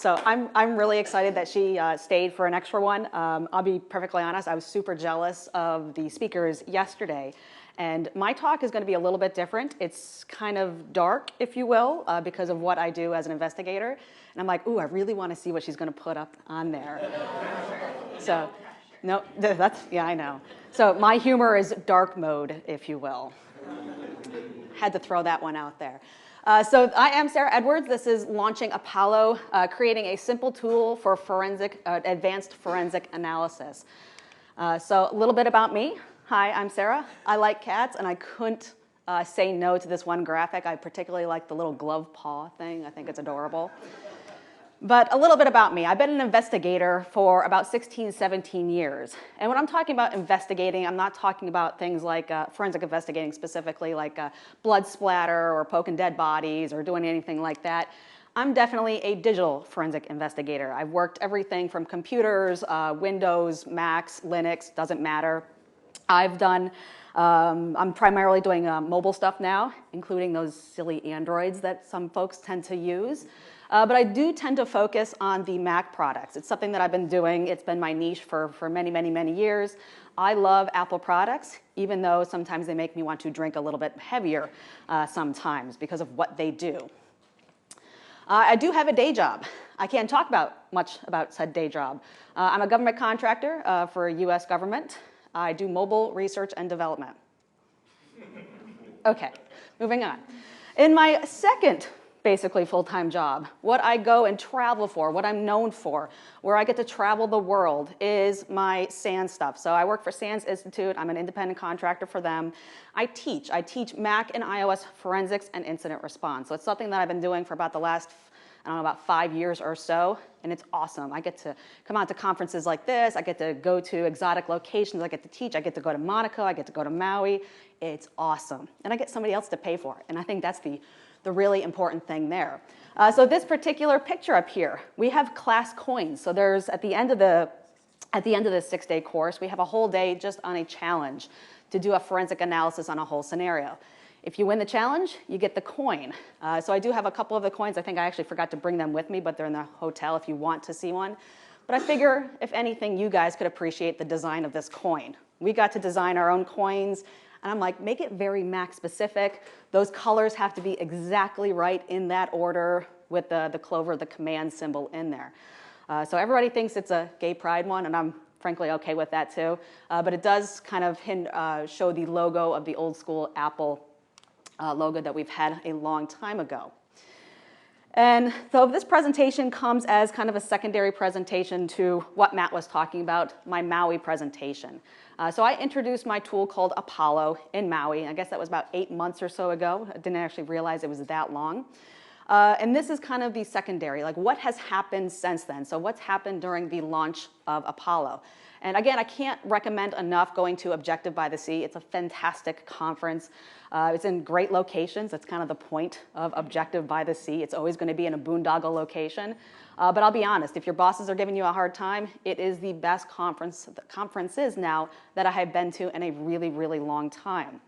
So I'm really excited that she stayed for an extra one. I'll be perfectly honest, I was super jealous of the speakers yesterday. And my talk is going to be a little bit different. It's kind of dark, if you will, because of what I do as an investigator. And I'm like, ooh, I really want to see what she's going to put up on there. So, no, yeah, I know. So my humor is dark mode, if you will. Had to throw that one out there. So I am Sarah Edwards. This is launching Apollo, creating a simple tool for advanced forensic analysis. So a little bit about me. Hi, I'm Sarah. I like cats, and I couldn't say no to this one graphic. I particularly like the little glove paw thing. I think it's adorable. But a little bit about me. I've been an investigator for about 16, 17 years. And when I'm talking about investigating, I'm not talking about things like forensic investigating specifically, like blood splatter or poking dead bodies or doing anything like that. I'm definitely a digital forensic investigator. I've worked everything from computers, Windows, Macs, Linux, doesn't matter. I'm primarily doing mobile stuff now, including those silly Androids that some folks tend to use. But I do tend to focus on the Mac products. It's something that I've been doing. It's been my niche for many, many, many years. I love Apple products, even though sometimes they make me want to drink a little bit heavier sometimes because of what they do. I do have a day job. I can't talk much about said day job. I'm a government contractor for US government. I do mobile research and development. Okay, moving on. In my second basically full-time job, what I go and travel for, what I'm known for, where I get to travel the world is my SANS stuff. So I work for SANS Institute. I'm an independent contractor for them. I teach Mac and iOS forensics and incident response. So it's something that I've been doing for about the last, I don't know, about 5 years or so, and it's awesome. I get to come out to conferences like this. I get to go to exotic locations. I get to teach. I get to go to Monaco. I get to go to Maui. It's awesome. And I get somebody else to pay for it, and I think that's the really important thing there. So this particular picture up here, we have class coins. So there's, at the end of this 6-day course, we have a whole day just on a challenge to do a forensic analysis on a whole scenario. If you win the challenge, you get the coin. So I do have a couple of the coins. I think I actually forgot to bring them with me, but they're in the hotel if you want to see one. But I figure, if anything, you guys could appreciate the design of this coin. We got to design our own coins. And I'm like, make it very Mac specific. Those colors have to be exactly right in that order with the clover, the command symbol in there. So everybody thinks it's a gay pride one, and I'm frankly okay with that too. But it does kind of show the logo of the old school Apple logo that we've had a long time ago. And so this presentation comes as kind of a secondary presentation to what Matt was talking about, my Maui presentation. So I introduced my tool called Apollo in Maui. I guess that was about 8 months or so ago. I didn't actually realize it was that long. And this is kind of the secondary, like what has happened since then. So what's happened during the launch of Apollo. And again, I can't recommend enough going to Objective by the Sea. It's a fantastic conference. It's in great locations. That's kind of the point of Objective by the Sea. It's always going to be in a boondoggle location. But I'll be honest, if your bosses are giving you a hard time, it is the best conferences now that I have been to in a really, really long time.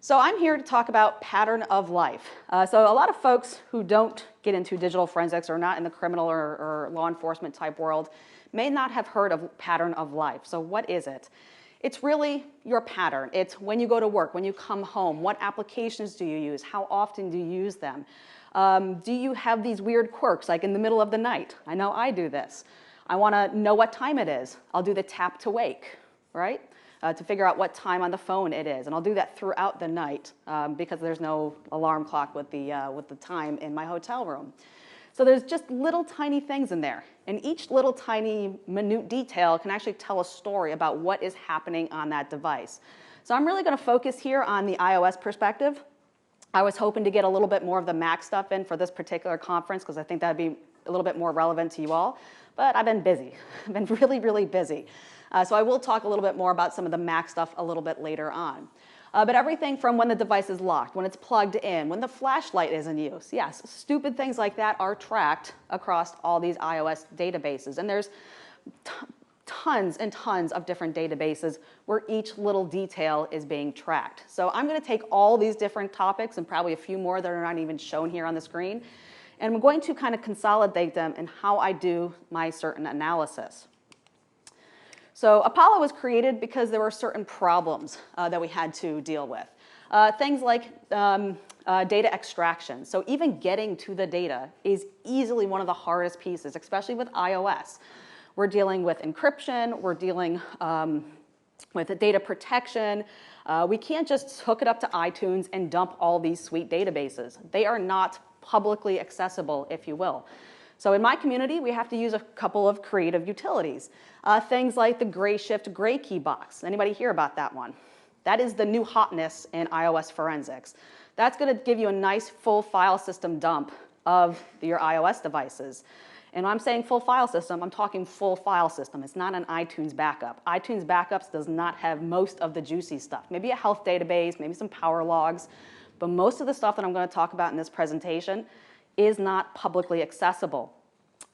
So I'm here to talk about pattern of life. So a lot of folks who don't get into digital forensics or not in the criminal or law enforcement type world may not have heard of pattern of life. So what is it? It's really your pattern. It's when you go to work, when you come home, what applications do you use? How often do you use them? Do you have these weird quirks, like in the middle of the night? I know I do this. I want to know what time it is. I'll do the tap to wake, right? To figure out what time on the phone it is. And I'll do that throughout the night because there's no alarm clock with the time in my hotel room. So there's just little tiny things in there. And each little tiny minute detail can actually tell a story about what is happening on that device. So I'm really going to focus here on the iOS perspective. I was hoping to get a little bit more of the Mac stuff in for this particular conference because I think that would be a little bit more relevant to you all. But I've been busy. I've been really, really busy. So I will talk a little bit more about some of the Mac stuff a little bit later on. But everything from when the device is locked, when it's plugged in, when the flashlight is in use. Yes, stupid things like that are tracked across all these iOS databases. And there's tons and tons of different databases where each little detail is being tracked. So I'm going to take all these different topics and probably a few more that are not even shown here on the screen And I'm going to kind of consolidate them in how I do my certain analysis. So Apollo was created because there were certain problems that we had to deal with. Things like data extraction. So even getting to the data is easily one of the hardest pieces, especially with iOS. We're dealing with encryption, we're dealing with data protection. We can't just hook it up to iTunes and dump all these sweet databases. They are not publicly accessible, if you will. So in my community, we have to use a couple of creative utilities. Things like the GrayShift Gray Key box. Anybody hear about that one? That is the new hotness in iOS forensics. That's going to give you a nice full file system dump of your iOS devices. And when I'm saying full file system, I'm talking full file system. It's not an iTunes backup. iTunes backups does not have most of the juicy stuff. Maybe a health database, maybe some power logs, but most of the stuff that I'm going to talk about in this presentation is not publicly accessible.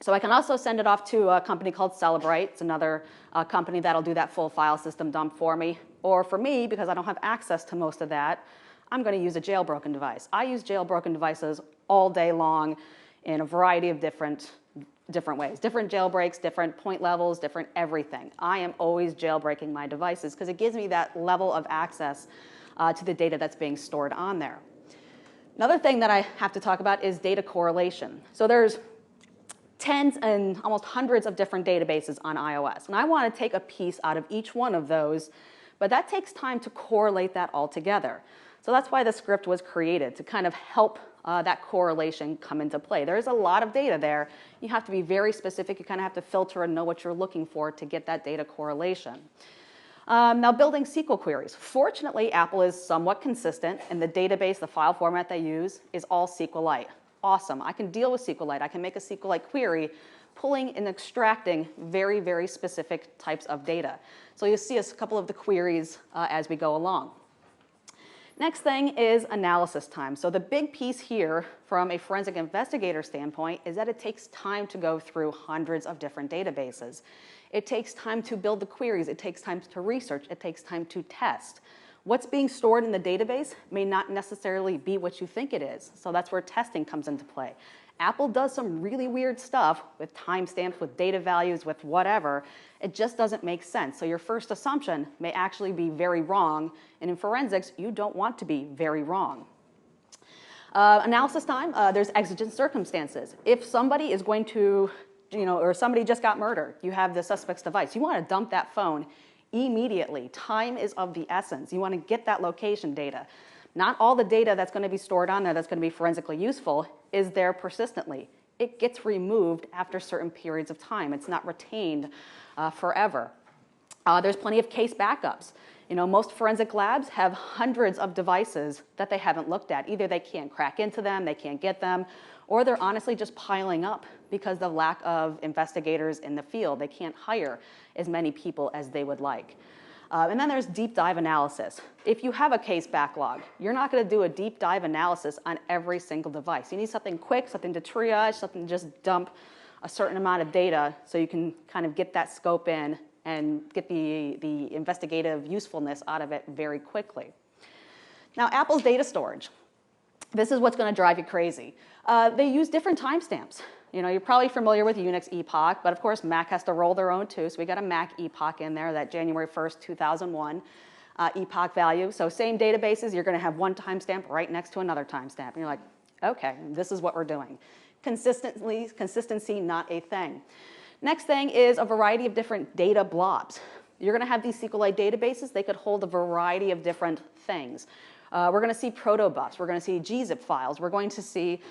So I can also send it off to a company called Celebrite. It's another company that'll do that full file system dump for me. Or for me, because I don't have access to most of that, I'm going to use a jailbroken device. I use jailbroken devices all day long in a variety of different ways. Different jailbreaks, different point levels, different everything. I am always jailbreaking my devices because it gives me that level of access to the data that's being stored on there. Another thing that I have to talk about is data correlation. So there's tens and almost hundreds of different databases on iOS. And I want to take a piece out of each one of those, but that takes time to correlate that all together. So that's why the script was created, to kind of help that correlation come into play. There's a lot of data there. You have to be very specific. You kind of have to filter and know what you're looking for to get that data correlation. Now, building SQL queries. Fortunately, Apple is somewhat consistent, and the database, the file format they use, is all SQLite. Awesome. I can deal with SQLite. I can make a SQLite query, pulling and extracting very, very specific types of data. So you'll see a couple of the queries as we go along. Next thing is analysis time. So the big piece here from a forensic investigator standpoint is that it takes time to go through hundreds of different databases. It takes time to build the queries. It takes time to research. It takes time to test. What's being stored in the database may not necessarily be what you think it is. So that's where testing comes into play. Apple does some really weird stuff with timestamps, with data values, with whatever. It just doesn't make sense. So your first assumption may actually be very wrong. And in forensics, you don't want to be very wrong. Analysis time, there's exigent circumstances. If somebody is going to, or somebody just got murdered, you have the suspect's device. You want to dump that phone immediately. Time is of the essence. You want to get that location data. Not all the data that's going to be stored on there that's going to be forensically useful is there persistently. It gets removed after certain periods of time. It's not retained forever. There's plenty of case backups. Most forensic labs have hundreds of devices that they haven't looked at. Either they can't crack into them, they can't get them, or they're honestly just piling up because of the lack of investigators in the field. They can't hire as many people as they would like. And then there's deep dive analysis. If you have a case backlog, you're not going to do a deep dive analysis on every single device. You need something quick, something to triage, something to just dump a certain amount of data so you can kind of get that scope in and get the investigative usefulness out of it very quickly. Now, Apple's data storage. This is what's going to drive you crazy. They use different timestamps. You're probably familiar with Unix epoch, but of course Mac has to roll their own too. So we got a Mac epoch in there, that January 1st, 2001 epoch value. So same databases, you're going to have one timestamp right next to another timestamp. And you're like, okay, this is what we're doing. Consistency, not a thing. Next thing is a variety of different data blobs. You're going to have these SQLite databases. They could hold a variety of different things. We're going to see protobufs. We're going to see gzip files. We're going to see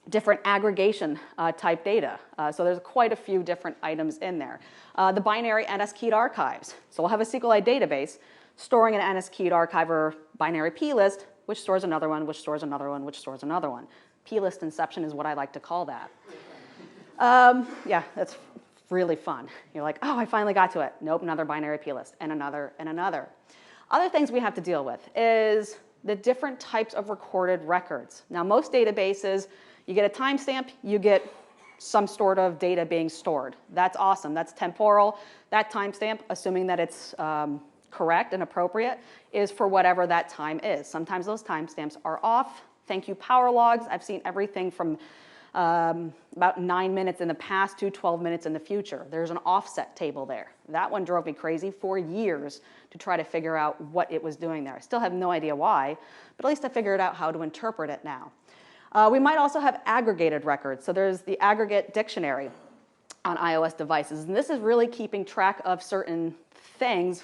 different aggregation type data. So there's quite a few different items in there. The binary NS-keyed archives. So we'll have a SQLite database storing an NS-keyed archive or binary plist, which stores another one, which stores another one, which stores another one. Plist inception is what I like to call that. Yeah, that's really fun. You're like, oh, I finally got to it. Nope, another binary plist, and another, and another. Other things we have to deal with is the different types of recorded records. Now, most databases, you get a timestamp, you get some sort of data being stored. That's awesome. That's temporal. That timestamp, assuming that it's correct and appropriate, is for whatever that time is. Sometimes those timestamps are off thank you power logs. I've seen everything from about 9 minutes in the past to 12 minutes in the future. There's an offset table there. That one drove me crazy for years to try to figure out what it was doing there. I still have no idea why, but at least I figured out how to interpret it now. We might also have aggregated records. So there's the aggregate dictionary on iOS devices. And this is really keeping track of certain things,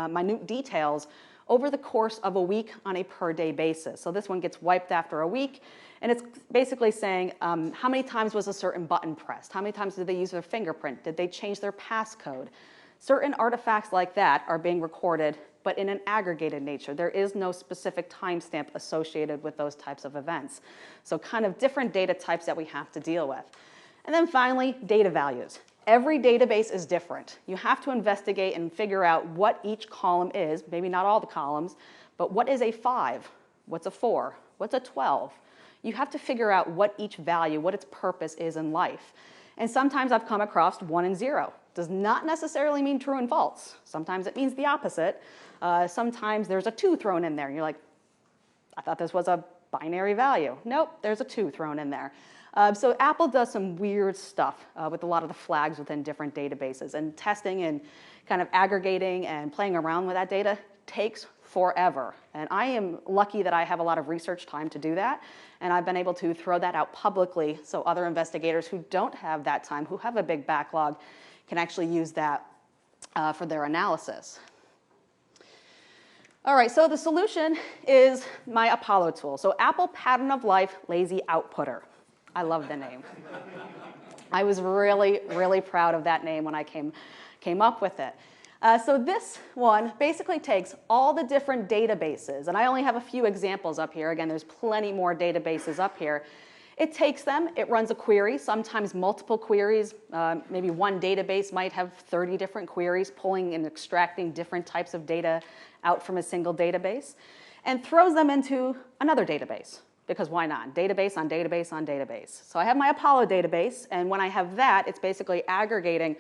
minute details, over the course of a week on a per day basis. So this one gets wiped after a week, and it's basically saying how many times was a certain button pressed? How many times did they use their fingerprint? Did they change their passcode? Certain artifacts like that are being recorded, but in an aggregated nature. There is no specific timestamp associated with those types of events. So kind of different data types that we have to deal with. And then finally, data values. Every database is different. You have to investigate and figure out what each column is, maybe not all the columns, but what is a 5? What's a 4? What's a 12? You have to figure out what each value, what its purpose is in life. And sometimes I've come across 1 and 0. Does not necessarily mean true and false. Sometimes it means the opposite. Sometimes there's a 2 thrown in there. And you're like, I thought this was a binary value. Nope, there's a 2 thrown in there. So Apple does some weird stuff with a lot of the flags within different databases, and testing and kind of aggregating and playing around with that data takes forever. And I am lucky that I have a lot of research time to do that, and I've been able to throw that out publicly so other investigators who don't have that time, who have a big backlog, can actually use that for their analysis. All right, so the solution is my Apollo tool. So Apple Pattern of Life Lazy Outputter. I love the name. I was really, really proud of that name when I came up with it. So this one basically takes all the different databases, and I only have a few examples up here. Again, there's plenty more databases up here. It takes them, it runs a query, sometimes multiple queries. Maybe one database might have 30 different queries, pulling and extracting different types of data out from a single database, and throws them into another database. Because why not? Database on database on database. So I have my Apollo database, and when I have that, it's basically aggregating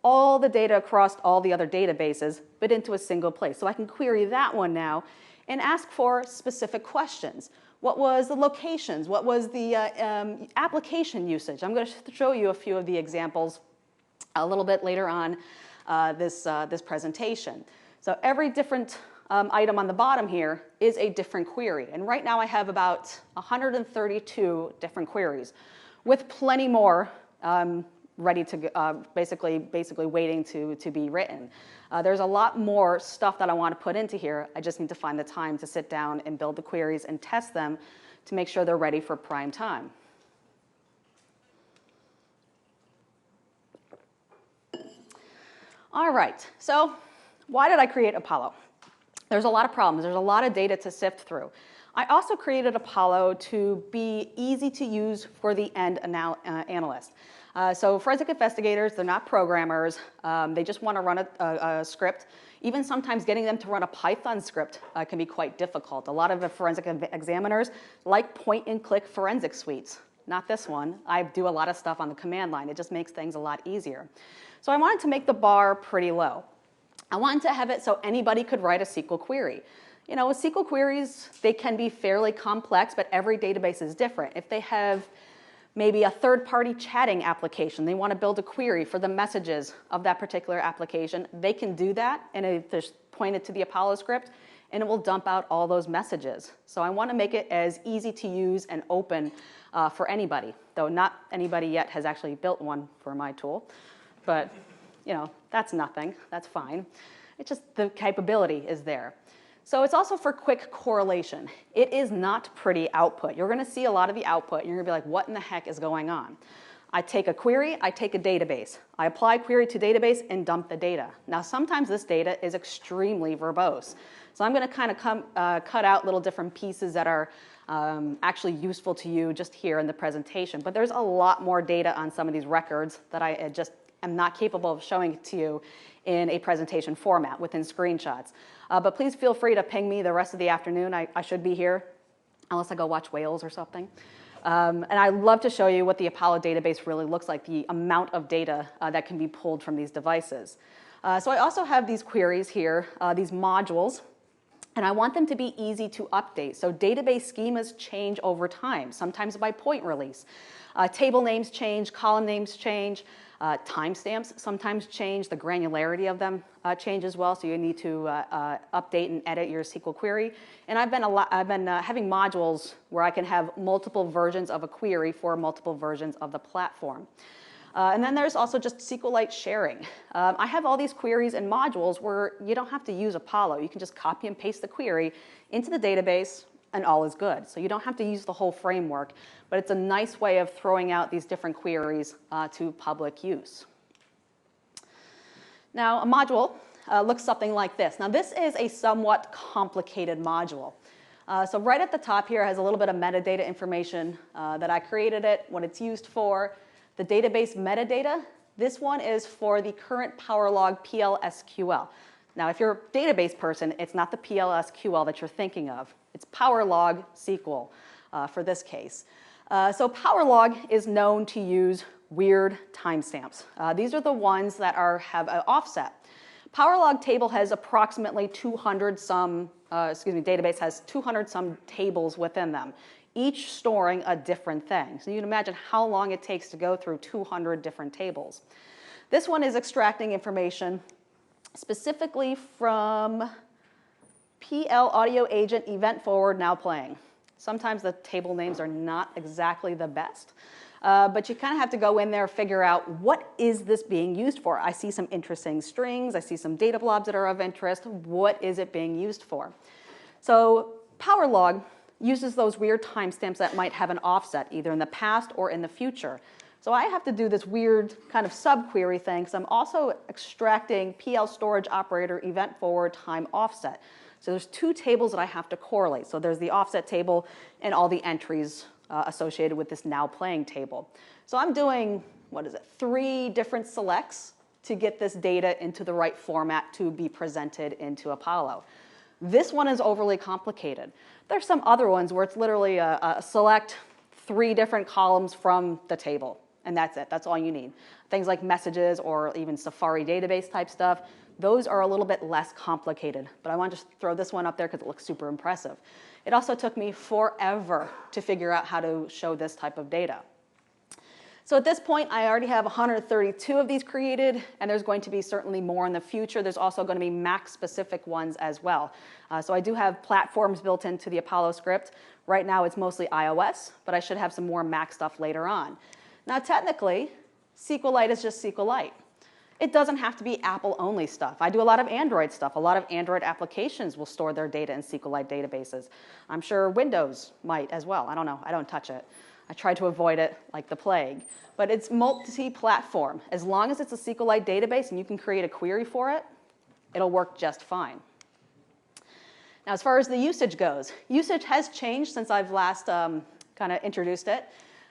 all the data across all the other databases, but into a single place. So I can query that one now and ask for specific questions. What was the locations? What was the application usage? I'm going to show you a few of the examples a little bit later on this presentation. So every different item on the bottom here is a different query. And right now I have about 132 different queries, with plenty more ready to basically waiting to be written. There's a lot more stuff that I want to put into here. I just need to find the time to sit down and build the queries and test them to make sure they're ready for prime time. All right, so why did I create Apollo? There's a lot of problems. There's a lot of data to sift through. I also created Apollo to be easy to use for the end analyst. So forensic investigators, they're not programmers. They just want to run a script. Even sometimes getting them to run a Python script can be quite difficult. A lot of the forensic examiners like point-and-click forensic suites. Not this one. I do a lot of stuff on the command line. It just makes things a lot easier. So I wanted to make the bar pretty low. I wanted to have it so anybody could write a SQL query. You know, with SQL queries, they can be fairly complex, but every database is different. If they have maybe a third-party chatting application, they want to build a query for the messages of that particular application, they can do that, and it just point it to the Apollo script, and it will dump out all those messages. So I want to make it as easy to use and open for anybody, though not anybody yet has actually built one for my tool. But you know, that's nothing, that's fine. It's just the capability is there. So it's also for quick correlation. It is not pretty output. You're gonna see a lot of the output, and you're gonna be like, what in the heck is going on? I take a query, I take a database. I apply query to database and dump the data. Now, sometimes this data is extremely verbose. So I'm gonna kind of cut out little different pieces that are actually useful to you just here in the presentation. But there's a lot more data on some of these records that I just am not capable of showing it to you in a presentation format within screenshots. But please feel free to ping me the rest of the afternoon. I should be here, unless I go watch whales or something. And I'd love to show you what the Apollo database really looks like, the amount of data that can be pulled from these devices. So I also have these queries here, these modules. And I want them to be easy to update. So database schemas change over time, sometimes by point release. Table names change, column names change, timestamps sometimes change, the granularity of them change as well, so you need to update and edit your SQL query. And I've been having modules where I can have multiple versions of a query for multiple versions of the platform. And then there's also just SQLite sharing. I have all these queries and modules where you don't have to use Apollo. You can just copy and paste the query into the database and all is good. So you don't have to use the whole framework, but it's a nice way of throwing out these different queries to public use. Now, a module looks something like this. Now, this is a somewhat complicated module. So right at the top here has a little bit of metadata information that I created it, what it's used for. The database metadata, this one is for the current PowerLog PL/SQL. Now, if you're a database person, it's not the PL/SQL that you're thinking of. It's PowerLog SQL for this case. So PowerLog is known to use weird timestamps. These are the ones that have an offset. PowerLog table has approximately 200 some, database has 200 some tables within them, each storing a different thing. So you can imagine how long it takes to go through 200 different tables. This one is extracting information specifically from PL audio agent event forward now playing. Sometimes the table names are not exactly the best, but you kind of have to go in there, figure out what is this being used for. I see some interesting strings, I see some data blobs that are of interest. What is it being used for? So PowerLog uses those weird timestamps that might have an offset, either in the past or in the future. So I have to do this weird kind of subquery thing, because I'm also extracting PL storage operator event forward time offset. So there's two tables that I have to correlate. So there's the offset table and all the entries associated with this now playing table. So I'm doing, 3 different selects to get this data into the right format to be presented into Apollo. This one is overly complicated. There's some other ones where it's literally a select 3 different columns from the table, and that's it. That's all you need. Things like messages or even Safari database type stuff, those are a little bit less complicated, but I want to just throw this one up there because it looks super impressive. It also took me forever to figure out how to show this type of data. So at this point, I already have 132 of these created, and there's going to be certainly more in the future. There's also going to be Mac-specific ones as well. So I do have platforms built into the Apollo script. Right now, it's mostly iOS, but I should have some more Mac stuff later on. Now, technically, SQLite is just SQLite. It doesn't have to be Apple-only stuff. I do a lot of Android stuff. A lot of Android applications will store their data in SQLite databases. I'm sure Windows might as well. I don't know. I don't touch it. I try to avoid it like the plague. But it's multi-platform. As long as it's a SQLite database and you can create a query for it, it'll work just fine. Now, as far as the usage goes, usage has changed since I've last kind of introduced it.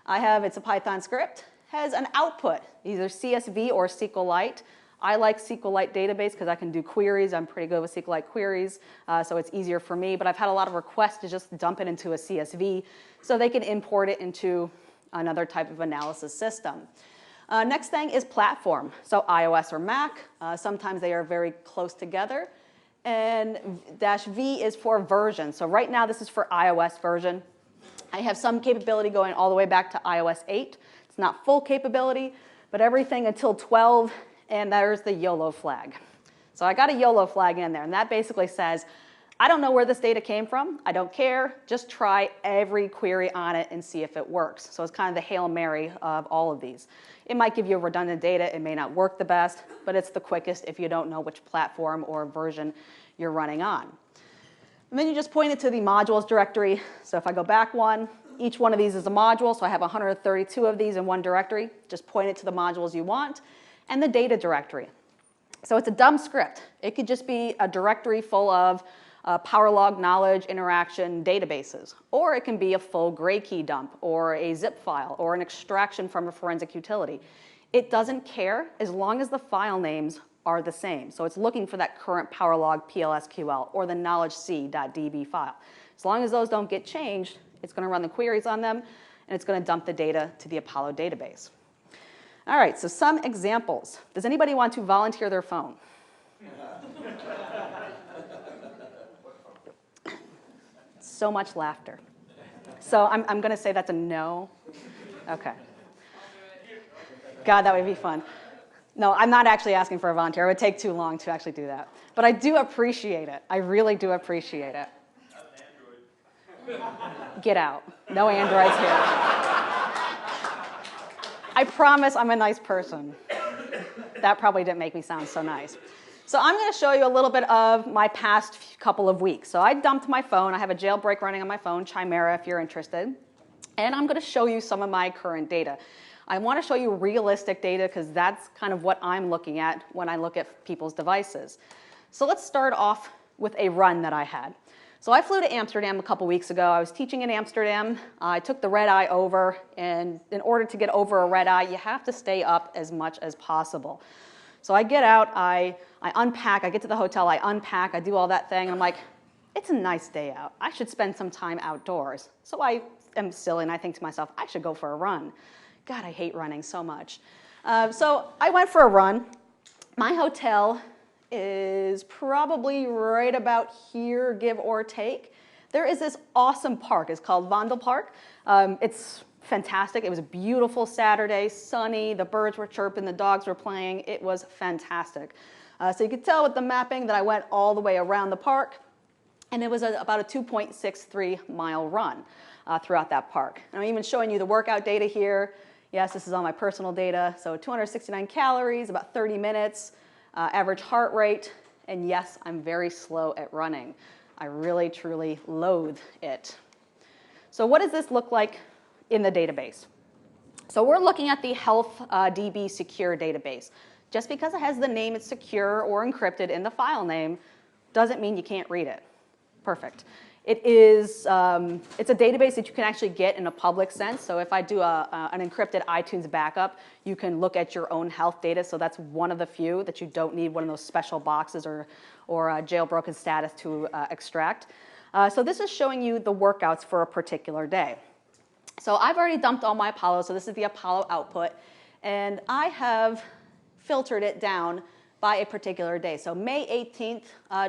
It's a Python script, has an output, either CSV or SQLite. I like SQLite database because I can do queries. I'm pretty good with SQLite queries, so it's easier for me. But I've had a lot of requests to just dump it into a CSV so they can import it into another type of analysis system. Next thing is platform, so iOS or Mac. Sometimes they are very close together. And -V is for version. So right now this is for iOS version. I have some capability going all the way back to iOS 8. It's not full capability, but everything until 12, and there's the YOLO flag. So I got a YOLO flag in there, and that basically says, I don't know where this data came from. I don't care. Just try every query on it and see if it works. So it's kind of the Hail Mary of all of these. It might give you redundant data. It may not work the best, but it's the quickest if you don't know which platform or version you're running on. And then you just point it to the modules directory. So if I go back one, each one of these is a module. So I have 132 of these in one directory. Just point it to the modules you want and the data directory. So it's a dumb script. It could just be a directory full of PowerLog knowledge interaction databases, or it can be a full gray key dump or a zip file or an extraction from a forensic utility. It doesn't care as long as the file names are the same. So it's looking for that current PowerLog PL/SQL or the knowledge.c.db file. As long as those don't get changed, it's going to run the queries on them, and it's going to dump the data to the Apollo database. All right, so some examples. Does anybody want to volunteer their phone? so much laughter. So I'm going to say that's a no. Okay. God, that would be fun. No, I'm not actually asking for a volunteer. It would take too long to actually do that. But I do appreciate it. I really do appreciate it. Get out. No androids here. I promise I'm a nice person. That probably didn't make me sound so nice. So I'm going to show you a little bit of my past couple of weeks. So I dumped my phone. I have a jailbreak running on my phone, Chimera if you're interested. And I'm going to show you some of my current data. I want to show you realistic data because that's kind of what I'm looking at when I look at people's devices. So let's start off with a run that I had. So I flew to Amsterdam a couple weeks ago. I was teaching in Amsterdam. I took the red eye over, and in order to get over a red eye, you have to stay up as much as possible. So I get out, I unpack, I get to the hotel, I unpack, I do all that thing, and I'm like, it's a nice day out. I should spend some time outdoors. So I am silly, and I think to myself, I should go for a run. God, I hate running so much. So I went for a run. My hotel is probably right about here, give or take. There is this awesome park. It's called Vondelpark. It's fantastic. It was a beautiful Saturday, sunny. The birds were chirping, the dogs were playing. It was fantastic. So you could tell with the mapping that I went all the way around the park, and it was about a 2.63 mile run throughout that park. And I'm even showing you the workout data here. Yes, this is all my personal data. So 269 calories, about 30 minutes, average heart rate, and yes, I'm very slow at running. I really, truly loathe it. So what does this look like in the database? So we're looking at the HealthDB secure database. Just because it has the name it's secure or encrypted in the file name doesn't mean you can't read it. Perfect. It is, it's a database that you can actually get in a public sense. So if I do an encrypted iTunes backup, you can look at your own health data. So that's one of the few that you don't need one of those special boxes or jailbroken status to extract. So this is showing you the workouts for a particular day. So I've already dumped all my Apollo. So this is the Apollo output. And I have filtered it down by a particular day. So May 18th,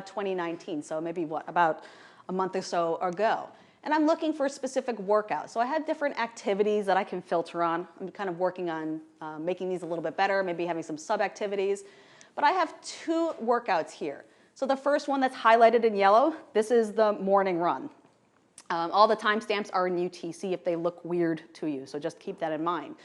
2019. So maybe what, about a month or so ago. And I'm looking for a specific workout. So I have different activities that I can filter on. I'm kind of working on making these a little bit better, maybe having some sub-activities. But I have two workouts here. So the first one that's highlighted in yellow, this is the morning run. All the timestamps are in UTC if they look weird to you, so just keep that in mind.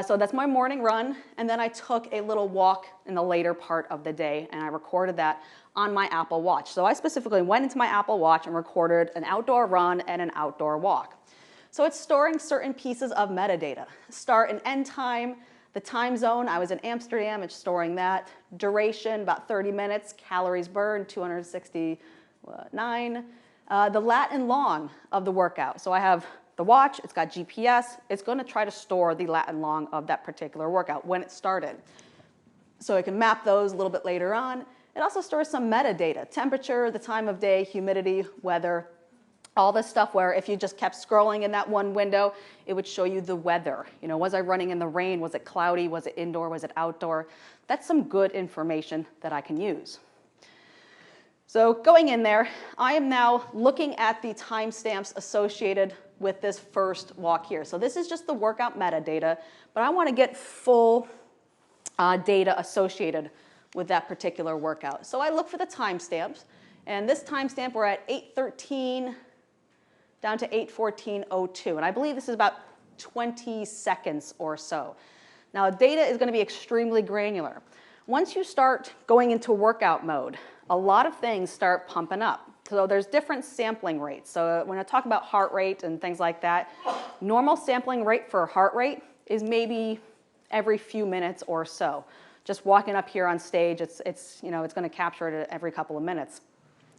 So that's my morning run, and then I took a little walk in the later part of the day, and I recorded that on my Apple Watch. So I specifically went into my Apple Watch and recorded an outdoor run and an outdoor walk. So it's storing certain pieces of metadata. Start and end time, the time zone, I was in Amsterdam, it's storing that. Duration, about 30 minutes, calories burned, 269. The lat and long of the workout. So I have the watch, it's got GPS, it's going to try to store the lat and long of that particular workout when it started. So I can map those a little bit later on. It also stores some metadata, temperature, the time of day, humidity, weather, all this stuff where if you just kept scrolling in that one window, it would show you the weather. You know, was I running in the rain? Was it cloudy? Was it indoor? Was it outdoor? That's some good information that I can use. So going in there, I am now looking at the timestamps associated with this first walk here. So this is just the workout metadata, but I want to get full data associated with that particular workout. So I look for the timestamps, and this timestamp we're at 8:13 down to 8:14:02, and I believe this is about 20 seconds or so. Now data is going to be extremely granular. Once you start going into workout mode, a lot of things start pumping up. So there's different sampling rates. So when I talk about heart rate and things like that, normal sampling rate for heart rate is maybe every few minutes or so. Just walking up here on stage, it's going to capture it every couple of minutes.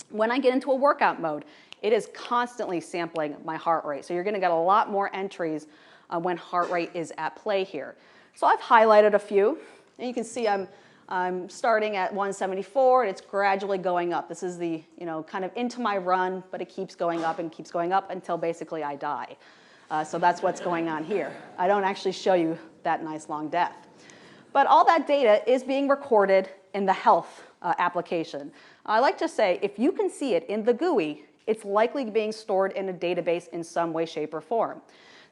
When I get into a workout mode, it is constantly sampling my heart rate. So you're going to get a lot more entries when heart rate is at play here. So I've highlighted a few, and you can see I'm starting at 174, and it's gradually going up. This is the, kind of into my run, but it keeps going up and keeps going up until basically I die. So that's what's going on here. I don't actually show you that nice long death. But all that data is being recorded in the health application. I like to say, if you can see it in the GUI, it's likely being stored in a database in some way, shape, or form.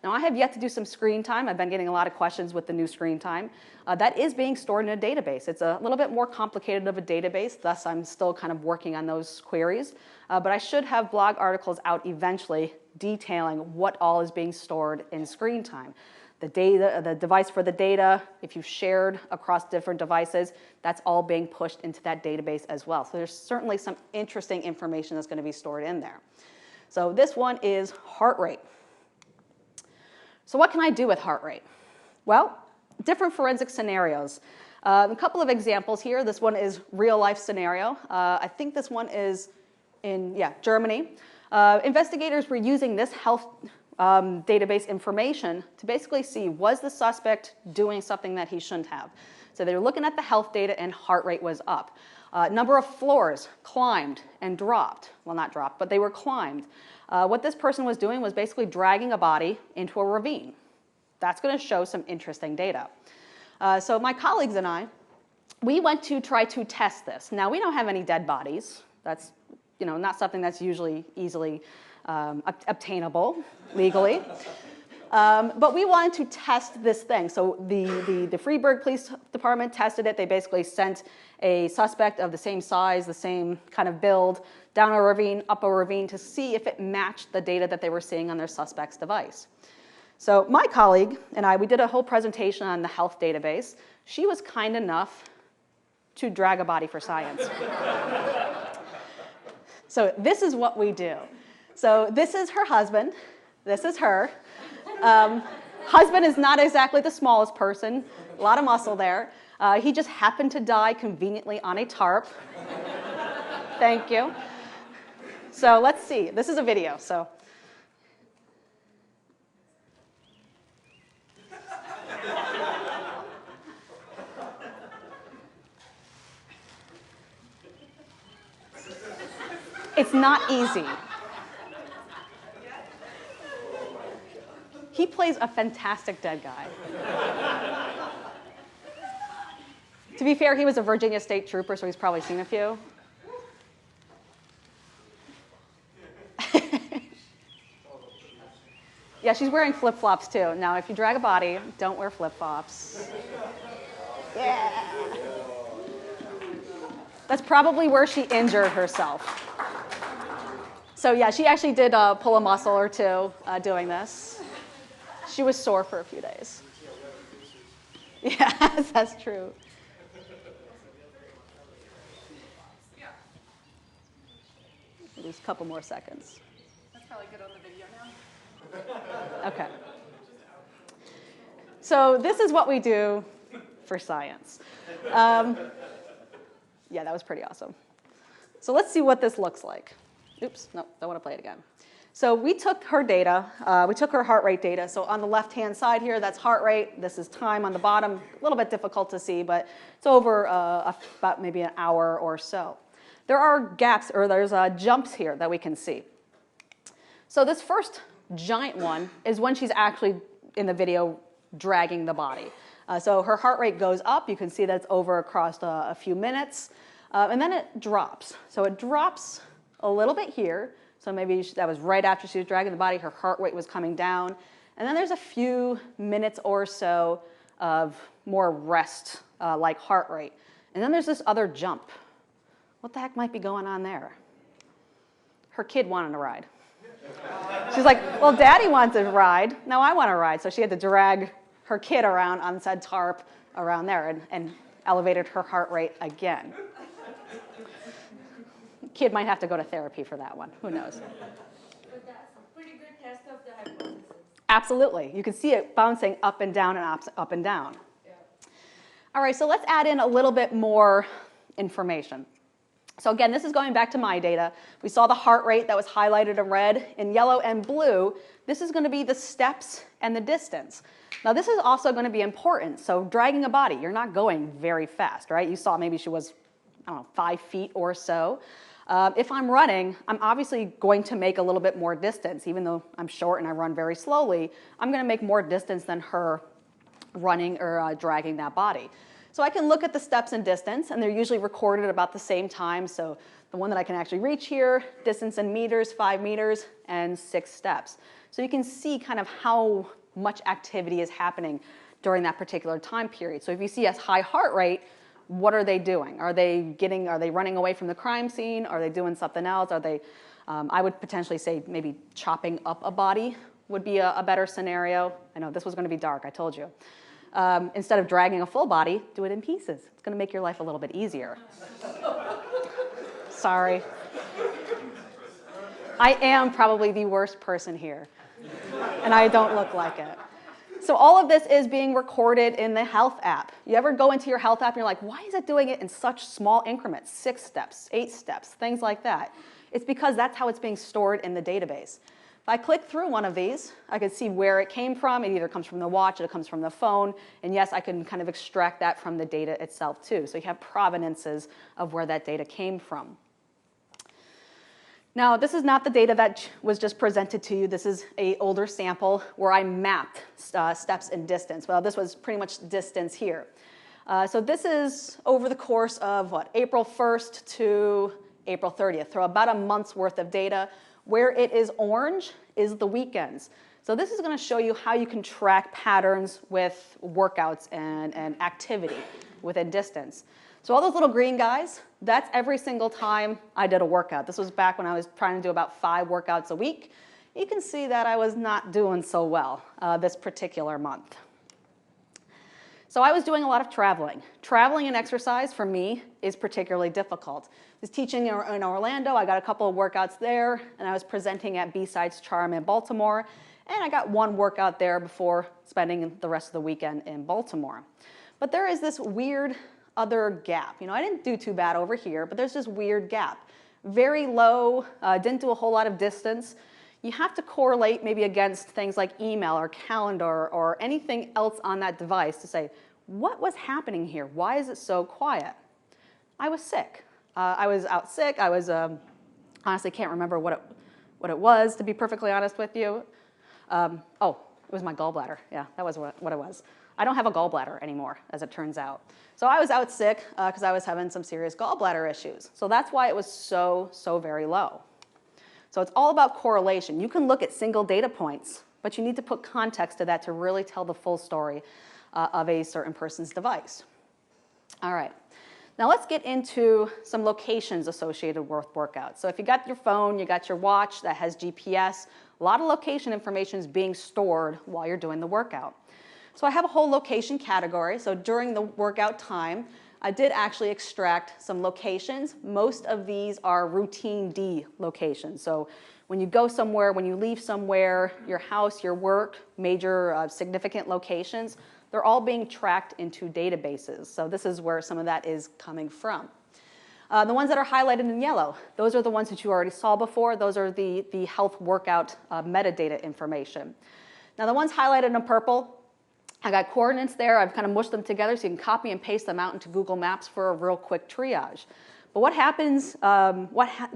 Now, I have yet to do some screen time. I've been getting a lot of questions with the new screen time. That is being stored in a database. It's a little bit more complicated of a database, thus I'm still kind of working on those queries. But I should have blog articles out eventually detailing what all is being stored in screen time. The data, the device for the data, if you've shared across different devices, that's all being pushed into that database as well. So there's certainly some interesting information that's going to be stored in there. So this one is heart rate. So what can I do with heart rate? Well, different forensic scenarios. A couple of examples here. This one is real life scenario. I think this one is in, Germany. Investigators were using this health database information to basically see, was the suspect doing something that he shouldn't have? So they were looking at the health data and heart rate was up. Number of floors climbed and dropped. Well, not dropped, but they were climbed. What this person was doing was basically dragging a body into a ravine. That's going to show some interesting data. So my colleagues and I, we went to try to test this. Now, we don't have any dead bodies. That's not something that's usually easily obtainable legally. But we wanted to test this thing. So the Freiburg Police Department tested it. They basically sent a suspect of the same size, the same kind of build, down a ravine, up a ravine to see if it matched the data that they were seeing on their suspect's device. So my colleague and I, we did a whole presentation on the health database. She was kind enough to drag a body for science. So this is what we do. So this is her husband. This is her. Husband is not exactly the smallest person, a lot of muscle there. He just happened to die conveniently on a tarp. Thank you. So let's see. This is a video. So. It's not easy. He plays a fantastic dead guy. To be fair, he was a Virginia State Trooper, so he's probably seen a few. Yeah, she's wearing flip-flops too. Now, if you drag a body, don't wear flip-flops. Yeah. That's probably where she injured herself. So yeah, she actually did pull a muscle or two doing this. She was sore for a few days. Yeah, that's true. Just a couple more seconds. That's probably good on the video now. Okay. So this is what we do for science. Yeah, that was pretty awesome. So let's see what this looks like. Oops, no, don't want to play it again. So we took her data, we took her heart rate data. So on the left-hand side here, that's heart rate. This is time on the bottom. A little bit difficult to see, but it's over about maybe an hour or so. There are gaps, or there's jumps here that we can see. So this first giant one is when she's actually in the video dragging the body. So her heart rate goes up. You can see that's over across a few minutes. And then it drops. So it drops a little bit here. So maybe that was right after she was dragging the body. Her heart rate was coming down. And then there's a few minutes or so of more rest, like heart rate. And then there's this other jump. What the heck might be going on there? Her kid wanted a ride. She's like, well, Daddy wants a ride. Now I want a ride. So she had to drag her kid around on said tarp around there and elevated her heart rate again. Kid might have to go to therapy for that one. Who knows? But that's a pretty good test of the hypothesis. Absolutely. You can see it bouncing up and down and up and down. Yeah. All right, so let's add in a little bit more information. So again, this is going back to my data. We saw the heart rate that was highlighted in red. In yellow and blue, this is going to be the steps and the distance. Now this is also going to be important. So dragging a body, you're not going very fast, right? You saw maybe she was, I don't know, 5 feet or so. If I'm running, I'm obviously going to make a little bit more distance. Even though I'm short and I run very slowly, I'm going to make more distance than her running or dragging that body. So I can look at the steps and distance, and they're usually recorded about the same time. So The one that I can actually reach here, distance in meters, 5 meters, and 6 steps. So you can see kind of how much activity is happening during that particular time period. So if you see a high heart rate, what are they doing? Are they running away from the crime scene? Are they doing something else? Are they, I would potentially say maybe chopping up a body would be a better scenario. I know this was going to be dark, I told you. Instead of dragging a full body, do it in pieces. It's going to make your life a little bit easier. Sorry. I am probably the worst person here, and I don't look like it. So all of this is being recorded in the Health app. You ever go into your Health app and you're like, why is it doing it in such small increments, 6 steps, 8 steps, things like that? It's because that's how it's being stored in the database. If I click through one of these, I can see where it came from. It either comes from the watch or it comes from the phone. And yes, I can kind of extract that from the data itself too. So you have provenances of where that data came from. Now, this is not the data that was just presented to you. This is an older sample where I mapped steps and distance. Well, this was pretty much distance here. So this is over the course of, April 1st to April 30th. So about a month's worth of data. Where it is orange is the weekends. So this is going to show you how you can track patterns with workouts and activity within distance. So all those little green guys, that's every single time I did a workout. This was back when I was trying to do about 5 workouts a week. You can see that I was not doing so well this particular month. So I was doing a lot of traveling. Traveling and exercise for me is particularly difficult. I was teaching in Orlando. I got a couple of workouts there, and I was presenting at B-Sides Charm in Baltimore, and I got 1 workout there before spending the rest of the weekend in Baltimore. But there is this weird other gap. I didn't do too bad over here, but there's this weird gap. Very low, didn't do a whole lot of distance. You have to correlate maybe against things like email or calendar or anything else on that device to say, what was happening here? Why is it so quiet? I was sick. I was out sick. I was, honestly can't remember what it was, to be perfectly honest with you. Oh, it was my gallbladder. Yeah, that was what it was. I don't have a gallbladder anymore, as it turns out. So I was out sick because I was having some serious gallbladder issues. So that's why it was so very low. So it's all about correlation. You can look at single data points, but you need to put context to that to really tell the full story of a certain person's device. All right. Now let's get into some locations associated with workouts. So if you got your phone, you got your watch that has GPS, a lot of location information is being stored while you're doing the workout. So I have a whole location category. So during the workout time, I did actually extract some locations. Most of these are routine D locations. So when you go somewhere, when you leave somewhere, your house, your work, major significant locations, they're all being tracked into databases. So this is where some of that is coming from. The ones that are highlighted in yellow, those are the ones that you already saw before. Those are the health workout metadata information. Now the ones highlighted in purple, I got coordinates there. I've kind of mushed them together so you can copy and paste them out into Google Maps for a real quick triage. But what happens,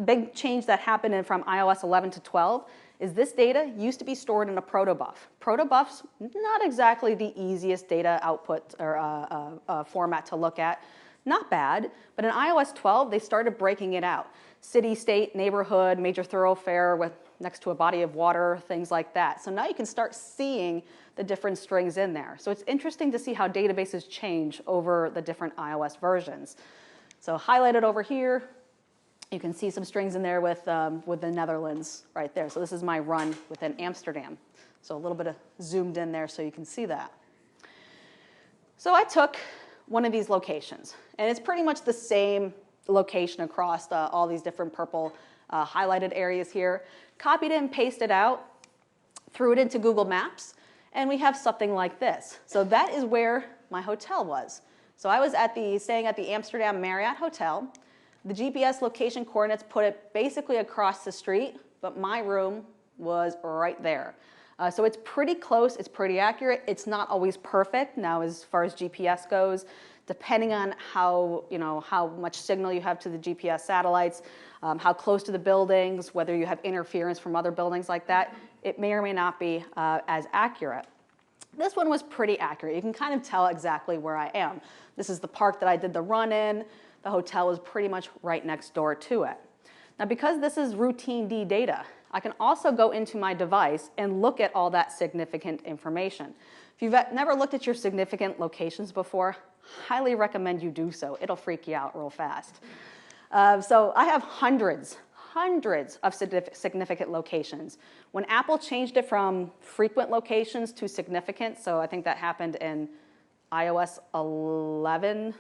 big change that happened from iOS 11 to 12 is this data used to be stored in a protobuf. Protobuf's not exactly the easiest data output or format to look at. Not bad, but in iOS 12, they started breaking it out. City, state, neighborhood, major thoroughfare with next to a body of water, things like that. So now you can start seeing the different strings in there. So it's interesting to see how databases change over the different iOS versions. So highlighted over here, you can see some strings in there with the Netherlands right there. So this is my run within Amsterdam. So a little bit of zoomed in there so you can see that. So I took one of these locations, and it's pretty much the same location across all these different purple highlighted areas here. Copied it and pasted out, threw it into Google Maps, and we have something like this. So that is where my hotel was. So I was staying at the Amsterdam Marriott Hotel. The GPS location coordinates put it basically across the street, but my room was right there. So it's pretty close, it's pretty accurate. It's not always perfect now as far as GPS goes, depending on how much signal you have to the GPS satellites, how close to the buildings, whether you have interference from other buildings like that, it may or may not be as accurate. This one was pretty accurate. You can kind of tell exactly where I am. This is the park that I did the run in. The hotel was pretty much right next door to it. Now, because this is routine D data, I can also go into my device and look at all that significant information. If you've never looked at your significant locations before, highly recommend you do so. It'll freak you out real fast. So I have hundreds of significant locations. When Apple changed it from frequent locations to significant, so I think that happened in iOS 11,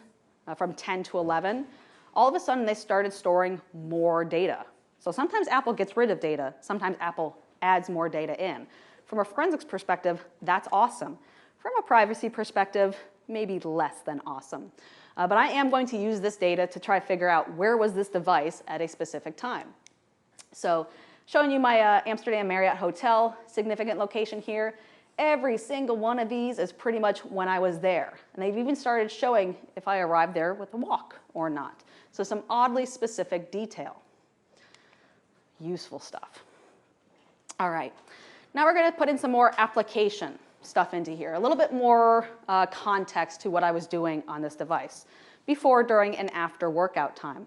from 10 to 11, all of a sudden they started storing more data. So sometimes Apple gets rid of data, sometimes Apple adds more data in. From a forensics perspective, that's awesome. From a privacy perspective, maybe less than awesome. But I am going to use this data to try to figure out where was this device at a specific time. So showing you my Amsterdam Marriott Hotel significant location here. Every single one of these is pretty much when I was there. And they've even started showing if I arrived there with a walk or not. So some oddly specific detail. Useful stuff. All right, now we're going to put in some more application stuff into here, a little bit more context to what I was doing on this device before, during, and after workout time.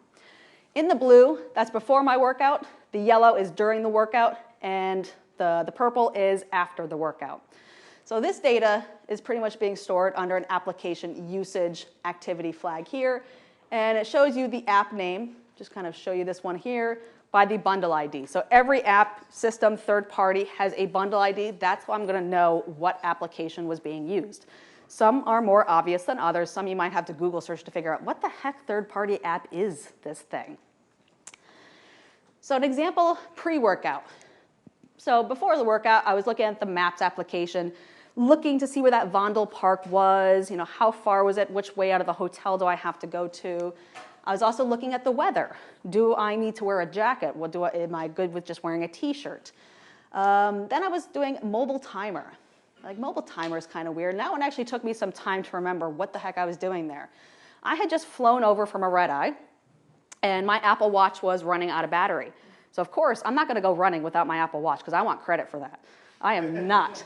In the blue, that's before my workout, the yellow is during the workout, and the purple is after the workout. So this data is pretty much being stored under an application usage activity flag here, and it shows you the app name, just kind of show you this one here, by the bundle ID. So every app, system, third party has a bundle ID. That's how I'm going to know what application was being used. Some are more obvious than others. Some you might have to Google search to figure out what the heck third party app is this thing. So an example, pre-workout. So before the workout, I was looking at the Maps application, looking to see where that Vondel Park was, how far was it, which way out of the hotel do I have to go to. I was also looking at the weather. Do I need to wear a jacket? Am I good with just wearing a t-shirt? Then I was doing mobile timer. Like, mobile timer is kind of weird. That one actually took me some time to remember what the heck I was doing there. I had just flown over from a red eye, and my Apple Watch was running out of battery. So of course, I'm not going to go running without my Apple Watch because I want credit for that. I am not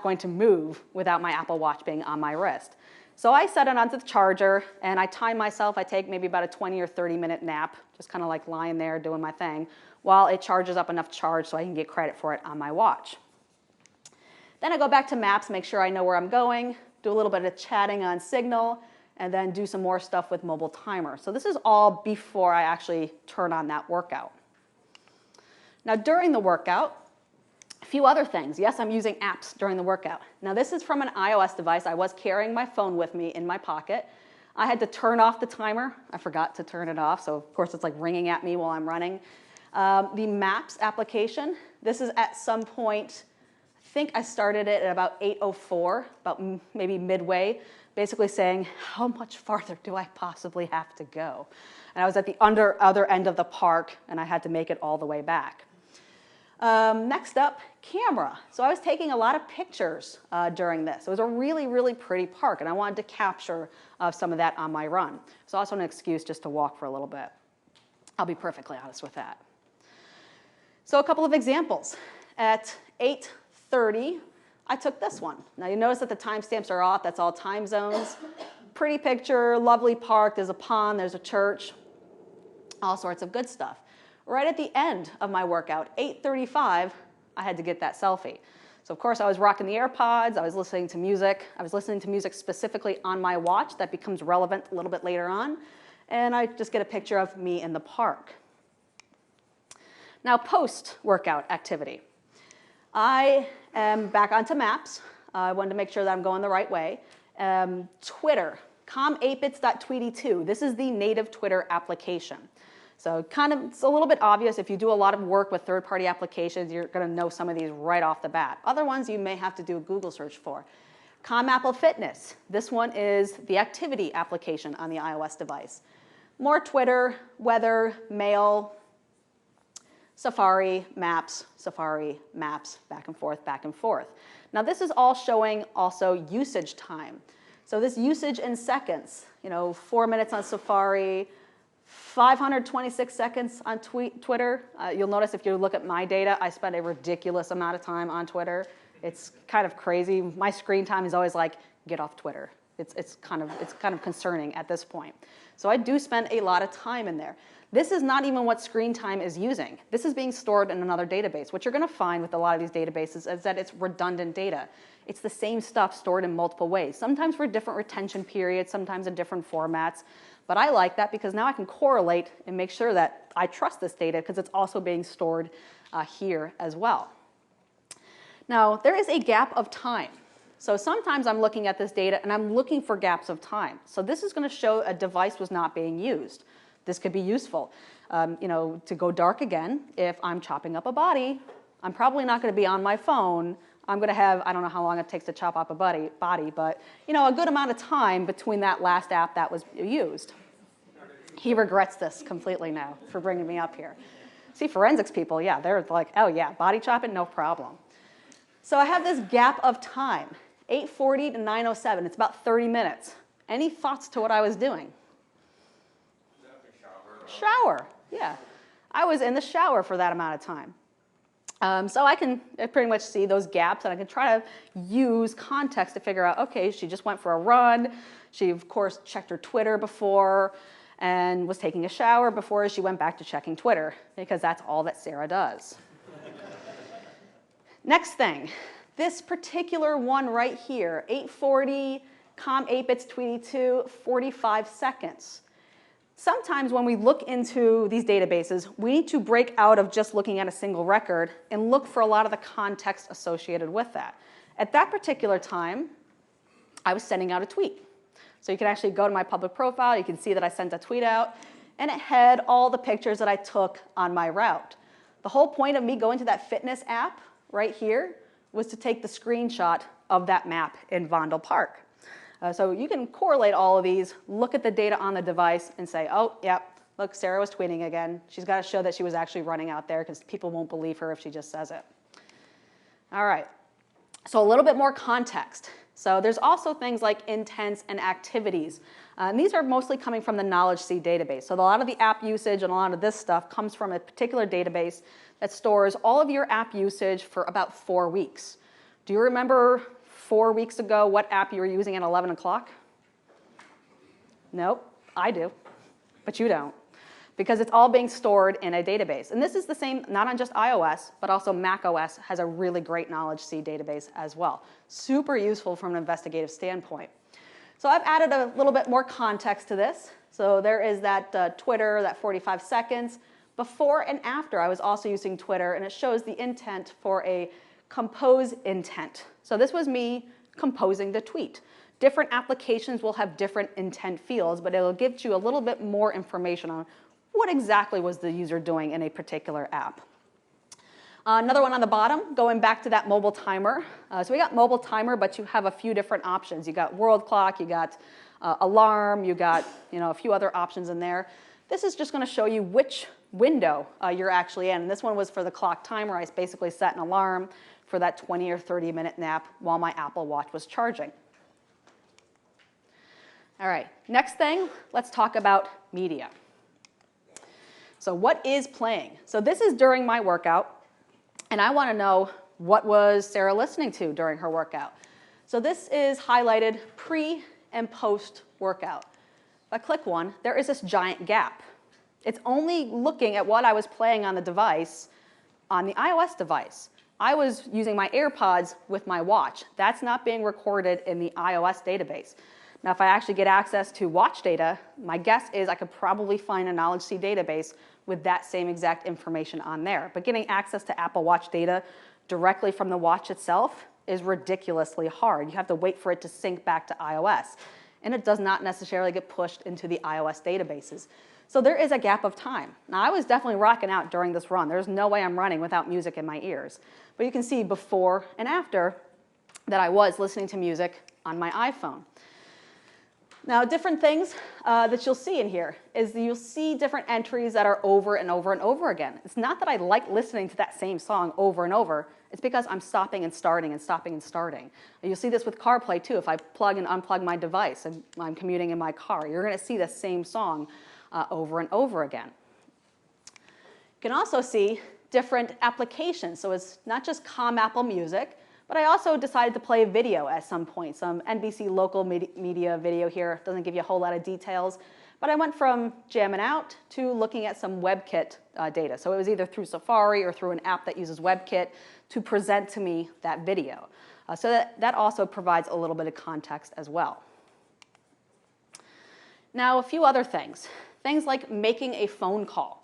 going to move without my Apple Watch being on my wrist. So I set it onto the charger, and I time myself. I take maybe about a 20 or 30-minute nap, just kind of like lying there doing my thing, while it charges up enough charge so I can get credit for it on my watch. Then I go back to Maps, make sure I know where I'm going, do a little bit of chatting on Signal, and then do some more stuff with mobile timer. So this is all before I actually turn on that workout. Now during the workout, a few other things. Yes, I'm using apps during the workout. Now this is from an iOS device. I was carrying my phone with me in my pocket. I had to turn off the timer. I forgot to turn it off, so of course it's like ringing at me while I'm running. The Maps application, this is at some point, I think I started it at about 8:04, about maybe midway, basically saying, how much farther do I possibly have to go? And I was at the other end of the park, and I had to make it all the way back. Next up, camera. So I was taking a lot of pictures during this. It was a really, really pretty park, and I wanted to capture some of that on my run. It's also an excuse just to walk for a little bit. I'll be perfectly honest with that. So a couple of examples. At 8:30, I took this one. Now you notice that the timestamps are off. That's all time zones. Pretty picture, lovely park. There's a pond, there's a church, all sorts of good stuff. Right at the end of my workout, 8:35, I had to get that selfie. So of course I was rocking the AirPods, I was listening to music. I was listening to music specifically on my watch. That becomes relevant a little bit later on. And I just get a picture of me in the park. Now post-workout activity. I am back onto Maps. I wanted to make sure that I'm going the right way. Twitter, com8bits.tweety2. This is the native Twitter application. So it's a little bit obvious. If you do a lot of work with third-party applications, you're going to know some of these right off the bat. Other ones you may have to do a Google search for. Apple Fitness. This one is the activity application on the iOS device. More Twitter, weather, mail, Safari, Maps, back and forth, back and forth. Now this is all showing also usage time. So this usage in seconds, 4 minutes on Safari, 526 seconds on Twitter. You'll notice if you look at my data, I spend a ridiculous amount of time on Twitter. It's kind of crazy. My screen time is always like, get off Twitter, It's kind of concerning at this point. So I do spend a lot of time in there. This is not even what screen time is using. This is being stored in another database. What you're going to find with a lot of these databases is that it's redundant data. It's the same stuff stored in multiple ways, sometimes for different retention periods, sometimes in different formats. But I like that because now I can correlate and make sure that I trust this data because it's also being stored here as well. Now, there is a gap of time. So sometimes I'm looking at this data and I'm looking for gaps of time. So this is going to show a device was not being used. This could be useful. To go dark again, if I'm chopping up a body, I'm probably not going to be on my phone. I'm going to have, I don't know how long it takes to chop up a body, but a good amount of time between that last app that was used. He regrets this completely now for bringing me up here. See, forensics people, yeah, they're like, oh yeah, body chopping, no problem. So I have this gap of time, 8:40 to 9:07. It's about 30 minutes. Any thoughts to what I was doing? Shower, yeah. I was in the shower for that amount of time. So I can pretty much see those gaps, and I can try to use context to figure out, okay, she just went for a run. She, of course, checked her Twitter before and was taking a shower before she went back to checking Twitter, because that's all that Sarah does. Next thing, this particular one right here, 8:40, com 8 bits tweety 2, 45 seconds. Sometimes when we look into these databases, we need to break out of just looking at a single record and look for a lot of the context associated with that. At that particular time, I was sending out a tweet. So you can actually go to my public profile, you can see that I sent a tweet out, and it had all the pictures that I took on my route. The whole point of me going to that fitness app right here was to take the screenshot of that map in Vondel Park. So you can correlate all of these, look at the data on the device, and say, oh, yep, look, Sarah was tweeting again. She's got to show that she was actually running out there because people won't believe her if she just says it. All right, so a little bit more context. So there's also things like intents and activities. And these are mostly coming from the Knowledge Sea database. So a lot of the app usage and a lot of this stuff comes from a particular database that stores all of your app usage for about 4 weeks. Do you remember 4 weeks ago what app you were using at 11 o'clock? Nope, I do, but you don't, because it's all being stored in a database. And this is the same, not on just iOS, but also macOS has a really great Knowledge Sea database as well. Super useful from an investigative standpoint. So I've added a little bit more context to this. So there is that Twitter, that 45 seconds. Before and after, I was also using Twitter, and it shows the intent for a compose intent. So this was me composing the tweet. Different applications will have different intent fields, but it'll give you a little bit more information on what exactly was the user doing in a particular app. Another one on the bottom, going back to that mobile timer. So we got mobile timer, but you have a few different options. You got world clock, you got alarm, you got a few other options in there. This is just going to show you which window you're actually in. And this one was for the clock timer. I basically set an alarm for that 20 or 30-minute nap while my Apple Watch was charging. All right, next thing, let's talk about media. So what is playing? So this is during my workout, and I want to know what was Sarah listening to during her workout. So this is highlighted pre and post workout. If I click one, there is this giant gap. It's only looking at what I was playing on the device, on the iOS device. I was using my AirPods with my watch. That's not being recorded in the iOS database. Now, if I actually get access to watch data, my guess is I could probably find a Knowledge Sea database with that same exact information on there. But getting access to Apple Watch data directly from the watch itself is ridiculously hard. You have to wait for it to sync back to iOS. And it does not necessarily get pushed into the iOS databases. So there is a gap of time. Now, I was definitely rocking out during this run. There's no way I'm running without music in my ears. But you can see before and after that I was listening to music on my iPhone. Now, different things that you'll see in here is that you'll see different entries that are over and over and over again. It's not that I like listening to that same song over and over. It's because I'm stopping and starting and stopping and starting. And you'll see this with CarPlay too. If I plug and unplug my device and I'm commuting in my car, you're going to see the same song over and over again. You can also see different applications. So it's not just Apple Music, But I also decided to play a video at some point, some NBC local media video here. Doesn't give you a whole lot of details. But I went from jamming out to looking at some WebKit data. So it was either through Safari or through an app that uses WebKit to present to me that video. So that also provides a little bit of context as well. Now, a few other things. Things like making a phone call.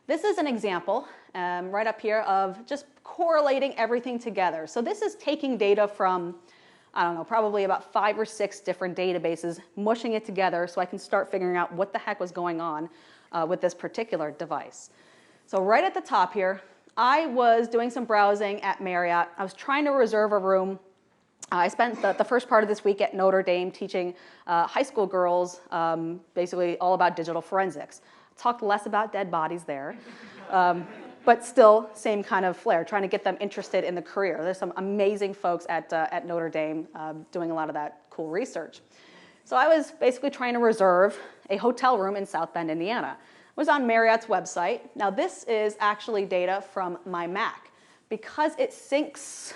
This is an example right up here of just correlating everything together. So this is taking data from, I don't know, probably about 5 or 6 different databases, mushing it together so I can start figuring out what the heck was going on with this particular device. So right at the top here, I was doing some browsing at Marriott. I was trying to reserve a room. I spent the first part of this week at Notre Dame teaching high school girls basically all about digital forensics. Talked less about dead bodies there, but still same kind of flair, trying to get them interested in the career. There's some amazing folks at Notre Dame doing a lot of that cool research. So I was basically trying to reserve a hotel room in South Bend, Indiana. It was on Marriott's website. Now this is actually data from my Mac. Because it syncs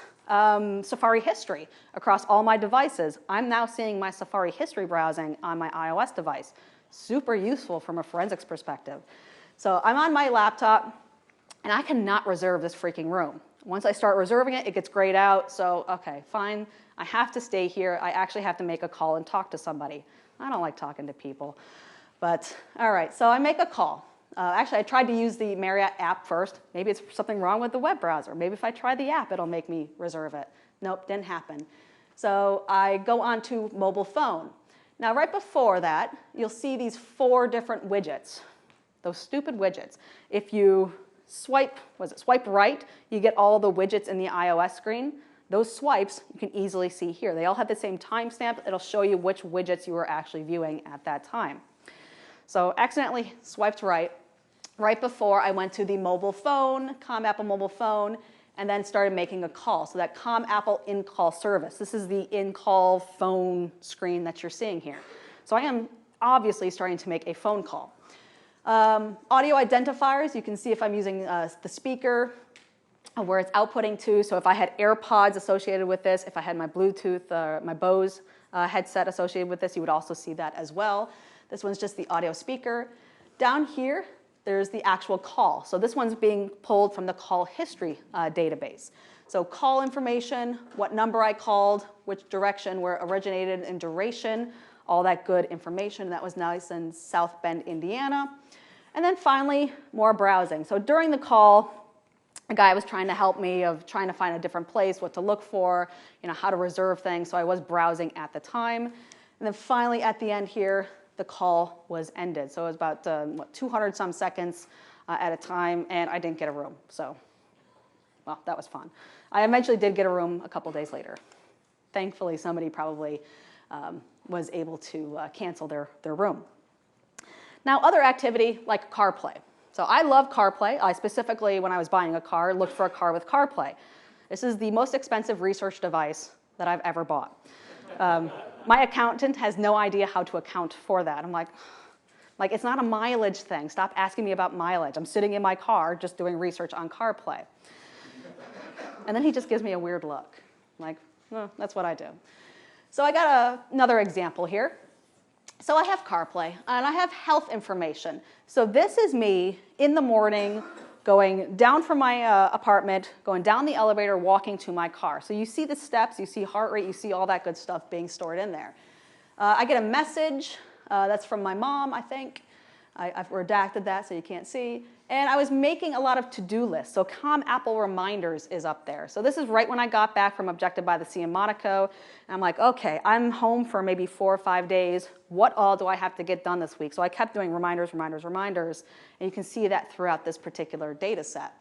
Safari history across all my devices, I'm now seeing my Safari history browsing on my iOS device. Super useful from a forensics perspective. So I'm on my laptop, and I cannot reserve this freaking room. Once I start reserving it, it gets grayed out. So, okay, fine. I have to stay here. I actually have to make a call and talk to somebody. I don't like talking to people. But, all right, so I make a call. Actually, I tried to use the Marriott app first. Maybe it's something wrong with the web browser. Maybe if I try the app, it'll make me reserve it. Nope, didn't happen. So I go onto mobile phone. Now, right before that, you'll see these 4 different widgets, those stupid widgets. If you swipe right, you get all the widgets in the iOS screen. Those swipes you can easily see here. They all have the same timestamp. It'll show you which widgets you were actually viewing at that time. So accidentally swiped right before I went to the mobile phone, Apple mobile phone, and then started making a call. So that Apple in-call service. This is the in-call phone screen that you're seeing here. So I am obviously starting to make a phone call. Audio identifiers, you can see if I'm using the speaker, where it's outputting to. So if I had AirPods associated with this, if I had my Bluetooth, my Bose headset associated with this, you would also see that as well. This one's just the audio speaker. Down here, there's the actual call. So this one's being pulled from the call history database. So call information, what number I called, which direction, where it originated and duration, all that good information. That was nice in South Bend, Indiana. And then finally, more browsing. So during the call, a guy was trying to help me of trying to find a different place, what to look for, how to reserve things. So I was browsing at the time. And then finally, at the end here, the call was ended. So it was about 200 some seconds at a time, and I didn't get a room. So, well, that was fun. I eventually did get a room a couple days later. Thankfully, somebody probably was able to cancel their room. Now, other activity like CarPlay. So I love CarPlay. I specifically, when I was buying a car, looked for a car with CarPlay. This is the most expensive research device that I've ever bought. My accountant has no idea how to account for that. I'm like, it's not a mileage thing. Stop asking me about mileage. I'm sitting in my car just doing research on CarPlay. And then he just gives me a weird look. I'm like, well, that's what I do. So I got another example here. So I have CarPlay, and I have health information. So this is me in the morning going down from my apartment, going down the elevator, walking to my car. So you see the steps, you see heart rate, you see all that good stuff being stored in there. I get a message that's from my mom, I think. I've redacted that so you can't see. And I was making a lot of to-do lists. So Apple Reminders is up there. So this is right when I got back from Objective by the Sea in Monaco. And I'm like, okay, I'm home for maybe 4 or 5 days. What all do I have to get done this week? So I kept doing reminders. And you can see that throughout this particular data set.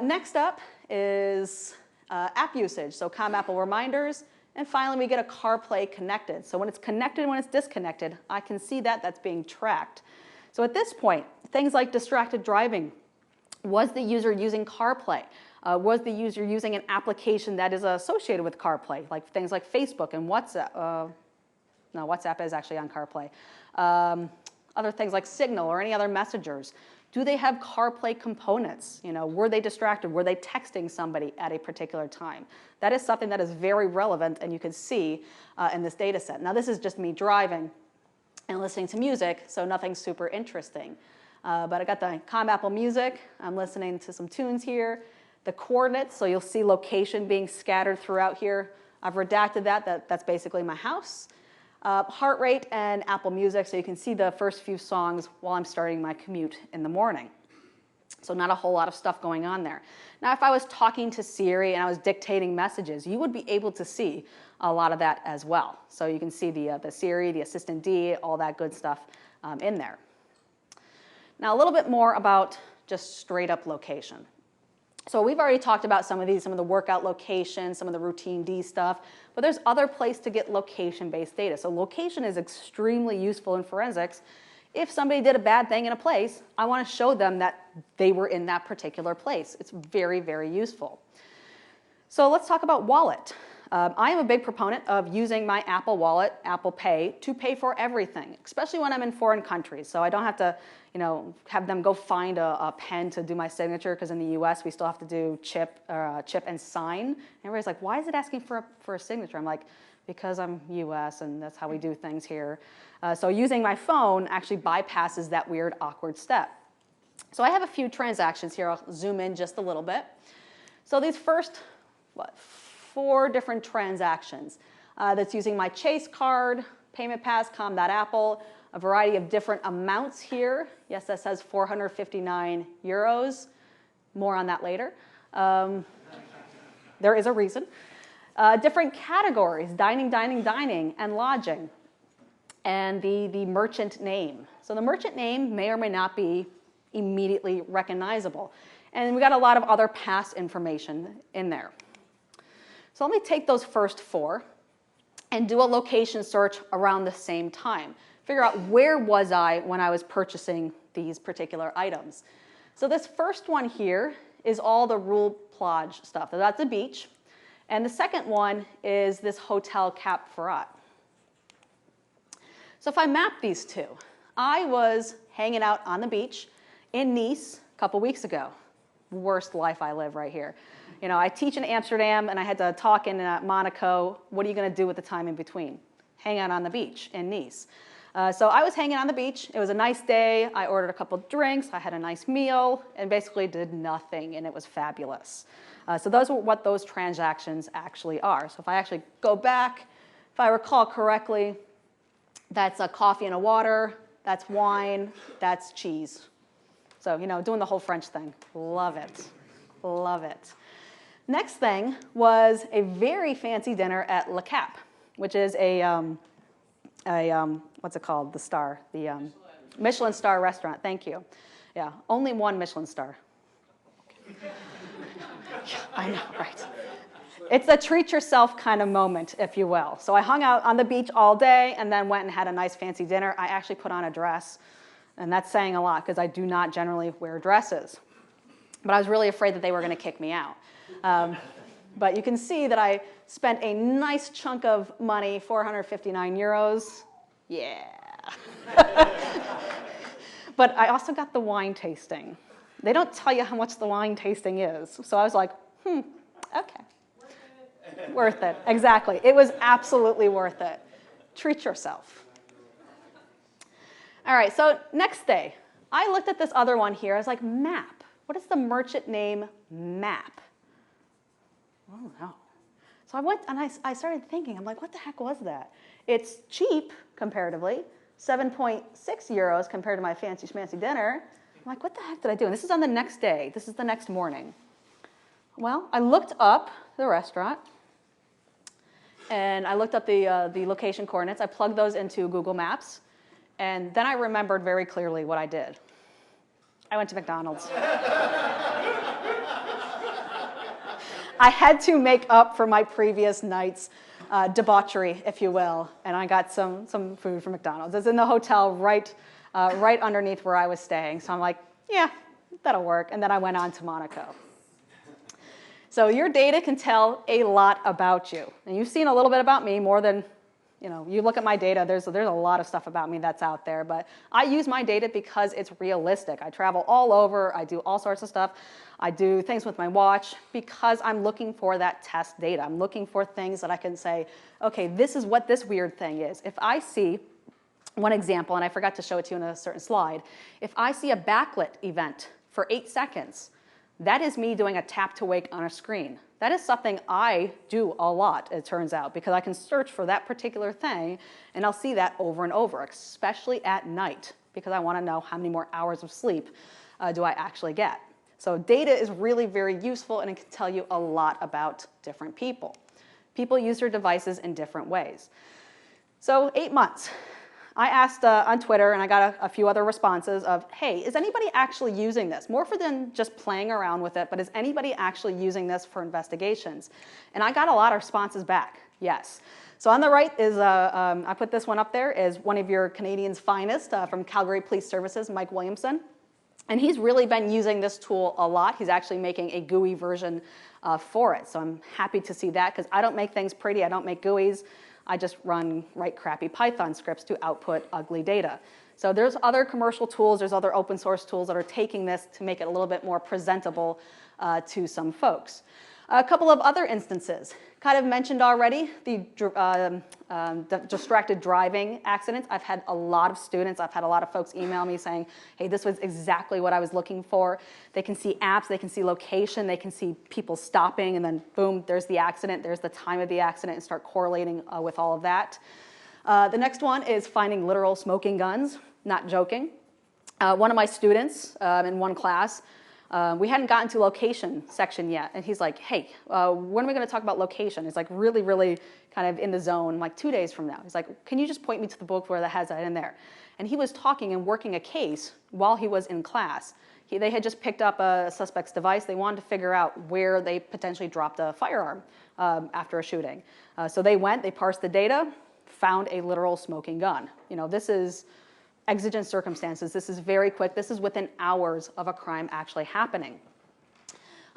Next up is app usage. So Apple Reminders. And finally, we get a CarPlay connected. So when it's connected, when it's disconnected, I can see that that's being tracked. So at this point, things like distracted driving, was the user using CarPlay? Was the user using an application that is associated with CarPlay, like things like Facebook and WhatsApp? No, WhatsApp is actually on CarPlay. Other things like Signal or any other messengers. Do they have CarPlay components? You know, were they distracted? Were they texting somebody at a particular time? That is something that is very relevant, and you can see in this data set. Now, this is just me driving and listening to music, so nothing super interesting. But I got the COM Apple Music. I'm listening to some tunes here. The coordinates, so you'll see location being scattered throughout here. I've redacted that. That's basically my house. Heart rate and Apple Music, so you can see the first few songs while I'm starting my commute in the morning. So not a whole lot of stuff going on there. Now, if I was talking to Siri and I was dictating messages, you would be able to see a lot of that as well. So you can see the Siri, the Assistant D, all that good stuff in there. Now, a little bit more about just straight up location. So we've already talked about some of these, some of the workout locations, some of the routine D stuff, but there's other places to get location-based data. So location is extremely useful in forensics. If somebody did a bad thing in a place, I want to show them that they were in that particular place. It's very, very useful. So let's talk about wallet. I am a big proponent of using my Apple Wallet, Apple Pay, to pay for everything, especially when I'm in foreign countries. So I don't have to, you know, have them go find a pen to do my signature, because in the US we still have to do chip and sign. And everybody's like, why is it asking for a signature? I'm like, because I'm US and that's how we do things here. So using my phone actually bypasses that weird, awkward step. So I have a few transactions here. I'll zoom in just a little bit. So these first, 4 different transactions. That's using my Chase card, payment pass, com.apple, a variety of different amounts here. Yes, that says 459 euros. More on that later. There is a reason. Different categories, dining, dining, dining, and lodging. And the merchant name. So the merchant name may or may not be immediately recognizable. And we got a lot of other past information in there. So let me take those first 4 and do a location search around the same time. Figure out where was I when I was purchasing these particular items. So this first one here is all the Rue Plage stuff. So that's a beach. And the second one is this Hotel Cap Ferrat. So if I map these two, I was hanging out on the beach in Nice a couple weeks ago. Worst life I live right here. You know, I teach in Amsterdam and I had to talk in Monaco. What are you going to do with the time in between? Hang out on the beach in Nice. So I was hanging on the beach. It was a nice day. I ordered a couple drinks. I had a nice meal and basically did nothing, and it was fabulous. So those are what those transactions actually are. So if I actually go back, if I recall correctly, that's a coffee and a water, that's wine, that's cheese. So, you know, doing the whole French thing. Love it. Love it. Next thing was a very fancy dinner at Le Cap, which is a what's it called? The star, the Michelin star restaurant. Thank you. Yeah, only 1 Michelin star. I know, right? It's a treat yourself kind of moment, if you will. So I hung out on the beach all day and then went and had a nice fancy dinner. I actually put on a dress, and that's saying a lot because I do not generally wear dresses. But I was really afraid that they were going to kick me out. But you can see that I spent a nice chunk of money, 459 euros. Yeah. But I also got the wine tasting. They don't tell you how much the wine tasting is. So I was like, okay. Worth it, exactly. It was absolutely worth it. Treat yourself. All right, so next day, I looked at this other one here. I was like, map. What is the merchant name map? Oh, no. So I went and I started thinking, I'm like, what the heck was that? It's cheap, comparatively, 7.6 euros compared to my fancy schmancy dinner. I'm like, what the heck did I do? And this is on the next day. This is the next morning. Well, I looked up the restaurant, and I looked up the location coordinates. I plugged those into Google Maps, and then I remembered very clearly what I did. I went to McDonald's. I had to make up for my previous night's debauchery, if you will, and I got some food from McDonald's. It's in the hotel right underneath where I was staying. So I'm like, yeah, that'll work. And then I went on to Monaco. So your data can tell a lot about you. And you've seen a little bit about me, more than you know, you look at my data, there's a lot of stuff about me that's out there, but I use my data because it's realistic. I travel all over, I do all sorts of stuff. I do things with my watch because I'm looking for that test data. I'm looking for things that I can say, okay, this is what this weird thing is. If I see, one example, and I forgot to show it to you in a certain slide, if I see a backlit event for 8 seconds, that is me doing a tap to wake on a screen. That is something I do a lot, it turns out, because I can search for that particular thing, and I'll see that over and over, especially at night, because I want to know how many more hours of sleep do I actually get. So data is really very useful, and it can tell you a lot about different people. People use their devices in different ways. So 8 months. I asked on Twitter, and I got a few other responses of, hey, is anybody actually using this? More for than just playing around with it, but is anybody actually using this for investigations? And I got a lot of responses back, yes. So on the right is, I put this one up there, is one of your Canadians' finest from Calgary Police Services, Mike Williamson. And he's really been using this tool a lot. He's actually making a GUI version for it. So I'm happy to see that, because I don't make things pretty. I don't make GUIs. I just write crappy Python scripts to output ugly data. So there's other commercial tools, there's other open source tools that are taking this to make it a little bit more presentable to some folks. A couple of other instances, kind of mentioned already, the distracted driving accidents. I've had a lot of students, I've had a lot of folks email me saying, hey, this was exactly what I was looking for. They can see apps, they can see location, they can see people stopping, and then boom, there's the accident, there's the time of the accident, and start correlating with all of that. The next one is finding literal smoking guns, not joking. One of my students in one class, we hadn't gotten to location section yet, and he's like, hey, when are we going to talk about location? It's like really, really kind of in the zone, like 2 days from now. He's like, can you just point me to the book where that has that in there? And he was talking and working a case while he was in class. They had just picked up a suspect's device. They wanted to figure out where they potentially dropped a firearm after a shooting. So they went, they parsed the data, found a literal smoking gun. You know, this is exigent circumstances. This is very quick. This is within hours of a crime actually happening.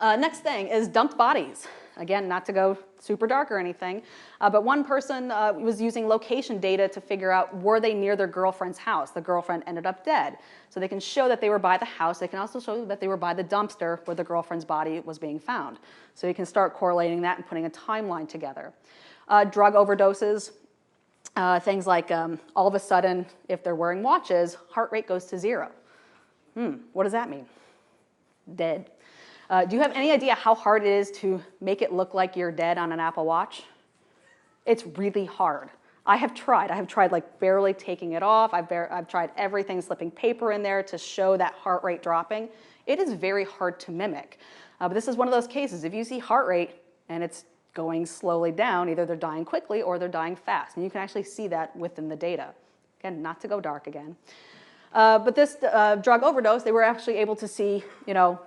Next thing is dumped bodies. Again, not to go super dark or anything, but one person was using location data to figure out, were they near their girlfriend's house? The girlfriend ended up dead. So they can show that they were by the house. They can also show that they were by the dumpster where the girlfriend's body was being found. So you can start correlating that and putting a timeline together. Drug overdoses. Things like all of a sudden, if they're wearing watches, heart rate goes to 0. What does that mean? Dead. Do you have any idea how hard it is to make it look like you're dead on an Apple Watch? It's really hard. I have tried like barely taking it off. I've tried everything, slipping paper in there to show that heart rate dropping. It is very hard to mimic. But this is one of those cases. If you see heart rate and it's going slowly down, either they're dying quickly or they're dying fast. And you can actually see that within the data. Again, not to go dark again. But this drug overdose, they were actually able to see, you know,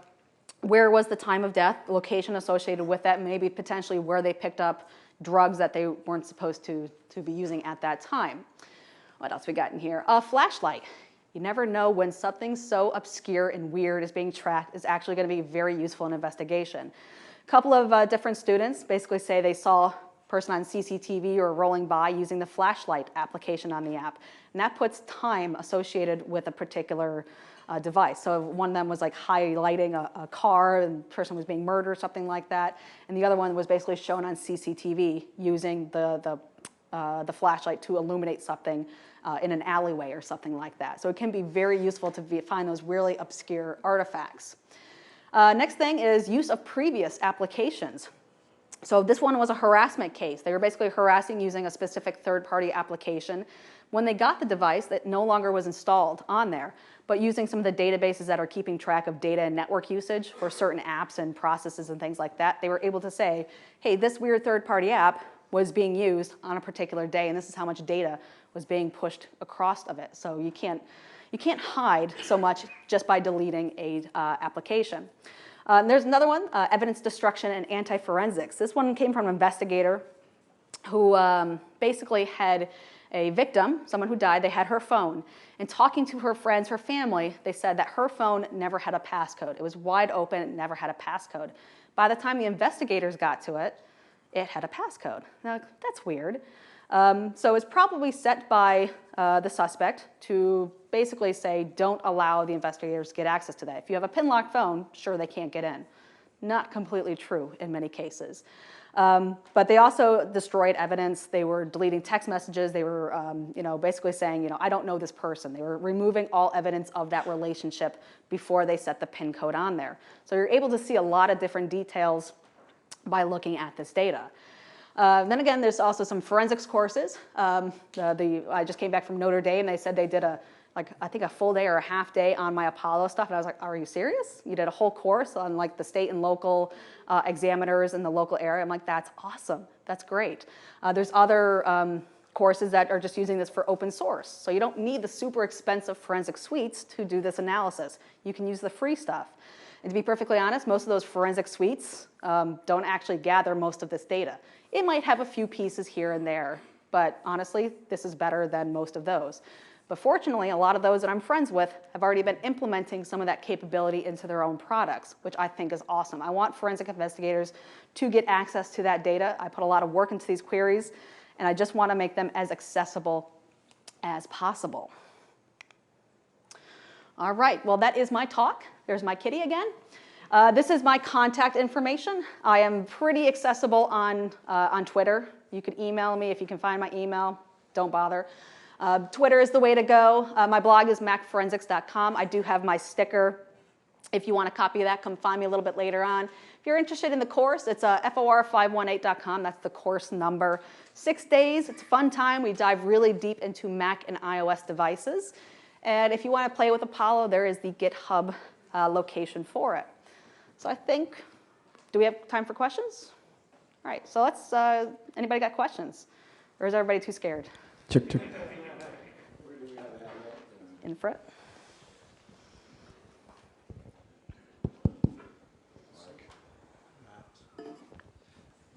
where was the time of death, the location associated with that, maybe potentially where they picked up drugs that they weren't supposed to be using at that time. What else we got in here? A flashlight. You never know when something so obscure and weird is being tracked is actually going to be very useful in investigation. A couple of different students basically say they saw a person on CCTV or rolling by using the flashlight application on the app. And that puts time associated with a particular device. So one of them was like highlighting a car and the person was being murdered or something like that. And the other one was basically shown on CCTV using the flashlight to illuminate something in an alleyway or something like that. So it can be very useful to find those really obscure artifacts. Next thing is use of previous applications. So this one was a harassment case. They were basically harassing using a specific third-party application. When they got the device, that no longer was installed on there, but using some of the databases that are keeping track of data and network usage for certain apps and processes and things like that, they were able to say, hey, this weird third-party app was being used on a particular day, and this is how much data was being pushed across of it. So you can't hide so much just by deleting a application. There's another one, evidence destruction and anti-forensics. This one came from an investigator who basically had a victim, someone who died. They had her phone. And talking to her friends, her family, they said that her phone never had a passcode. It was wide open, it never had a passcode. By the time the investigators got to it, it had a passcode. Now, that's weird. So it's probably set by the suspect to basically say, don't allow the investigators to get access to that. If you have a PIN-locked phone, sure, they can't get in. Not completely true in many cases. But they also destroyed evidence. They were deleting text messages. They were basically saying, I don't know this person. They were removing all evidence of that relationship before they set the PIN code on there. So you're able to see a lot of different details by looking at this data. Then again, there's also some forensics courses. I just came back from Notre Dame. They said they did I think a full day or a half day on my Apollo stuff. And I was like, are you serious? You did a whole course on like the state and local examiners in the local area. I'm like, that's awesome. That's great. There's other courses that are just using this for open source. So you don't need the super expensive forensic suites to do this analysis. You can use the free stuff. And to be perfectly honest, most of those forensic suites don't actually gather most of this data. It might have a few pieces here and there, but honestly, this is better than most of those. But fortunately, a lot of those that I'm friends with have already been implementing some of that capability into their own products, which I think is awesome. I want forensic investigators to get access to that data. I put a lot of work into these queries, and I just want to make them as accessible as possible. All right, well, that is my talk. There's my kitty again. This is my contact information. I am pretty accessible on Twitter. You could email me if you can find my email. Don't bother. Twitter is the way to go. My blog is macforensics.com. I do have my sticker. If you want a copy of that, come find me a little bit later on. If you're interested in the course, it's FOR518.com. That's the course number. 6 days. It's a fun time. We dive really deep into Mac and iOS devices. And if you want to play with Apollo, there is the GitHub location for it. So I think, do we have time for questions? All right, so let's, anybody got questions? Or is everybody too scared? Check, check. In front.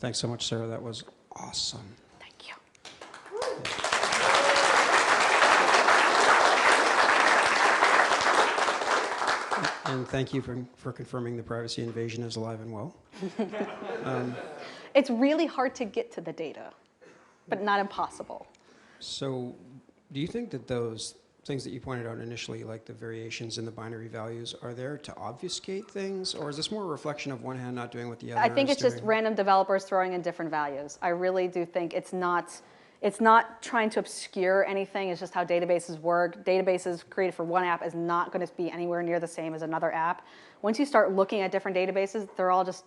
Thanks so much, Sarah. That was awesome. Thank you. And thank you for confirming the privacy invasion is alive and well. It's really hard to get to the data, but not impossible. So do you think that those things that you pointed out initially, like the variations in the binary values, are there to obfuscate things? Or is this more a reflection of one hand not doing what the other is doing? I think it's just random developers throwing in different values. I really do think it's not trying to obscure anything. It's just how databases work. Databases created for one app is not going to be anywhere near the same as another app. Once you start looking at different databases, they're all just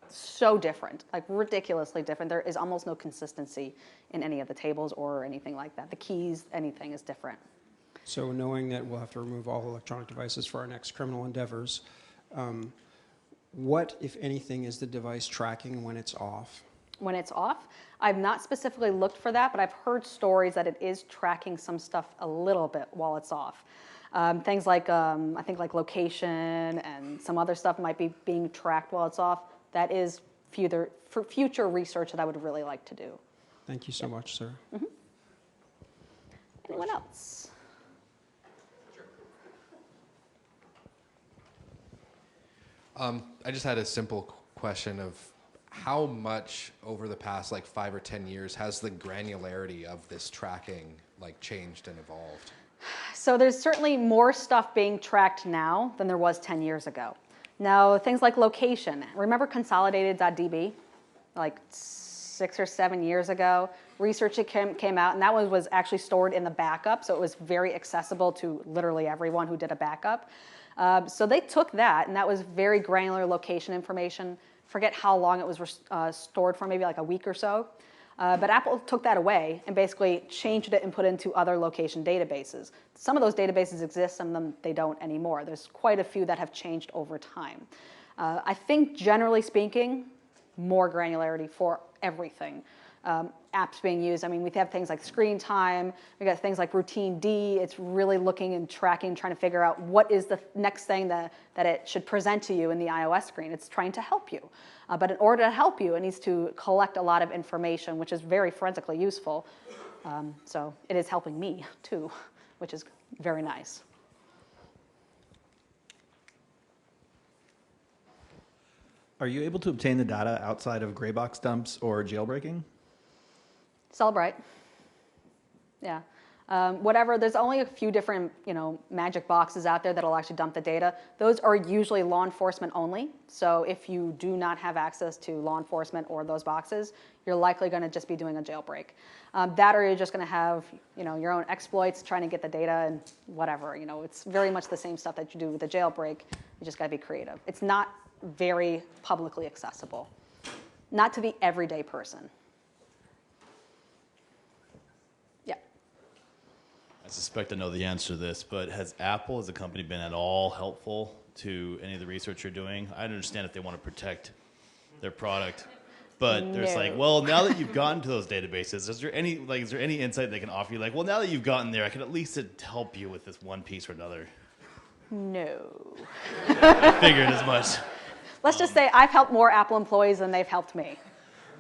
so different, like ridiculously different. There is almost no consistency in any of the tables or anything like that. The keys, anything is different. So knowing that we'll have to remove all electronic devices for our next criminal endeavors, what, if anything, is the device tracking when it's off? When it's off, I've not specifically looked for that, but I've heard stories that it is tracking some stuff a little bit while it's off. Things like, I think like location and some other stuff might be being tracked while it's off. That is for future research that I would really like to do. Thank you so much, sir. Mm-hmm. Anyone else? I just had a simple question of how much over the past like 5 or 10 years has the granularity of this tracking like changed and evolved? So there's certainly more stuff being tracked now than there was 10 years ago. Now, things like location. Remember consolidated.db? Like 6 or 7 years ago, research came out, and that one was actually stored in the backup, so it was very accessible to literally everyone who did a backup. So they took that, and that was very granular location information. Forget how long it was stored for, maybe like a week or so. But Apple took that away and basically changed it and put it into other location databases. Some of those databases exist, some of them they don't anymore. There's quite a few that have changed over time. I think generally speaking, more granularity for everything. Apps being used. I mean, we have things like screen time. We got things like routine D. It's really looking and tracking, trying to figure out what is the next thing that it should present to you in the iOS screen. It's trying to help you. But in order to help you, it needs to collect a lot of information, which is very forensically useful. So it is helping me, too, which is very nice. Are you able to obtain the data outside of gray box dumps or jailbreaking? Celebrate. Yeah. Whatever, there's only a few different, magic boxes out there that'll actually dump the data. Those are usually law enforcement only. So if you do not have access to law enforcement or those boxes, you're likely going to just be doing a jailbreak. That or you're just going to have, your own exploits trying to get the data and whatever. It's very much the same stuff that you do with a jailbreak. You just got to be creative. It's not very publicly accessible, not to the everyday person. I suspect I know the answer to this, but has Apple as a company been at all helpful to any of the research you're doing? I understand if they want to protect their product, but there's like, well, now that you've gotten to those databases, is there any insight they can offer you? Like, well, now that you've gotten there, I can at least help you with this one piece or another. No. I figured as much. Let's just say I've helped more Apple employees than they've helped me.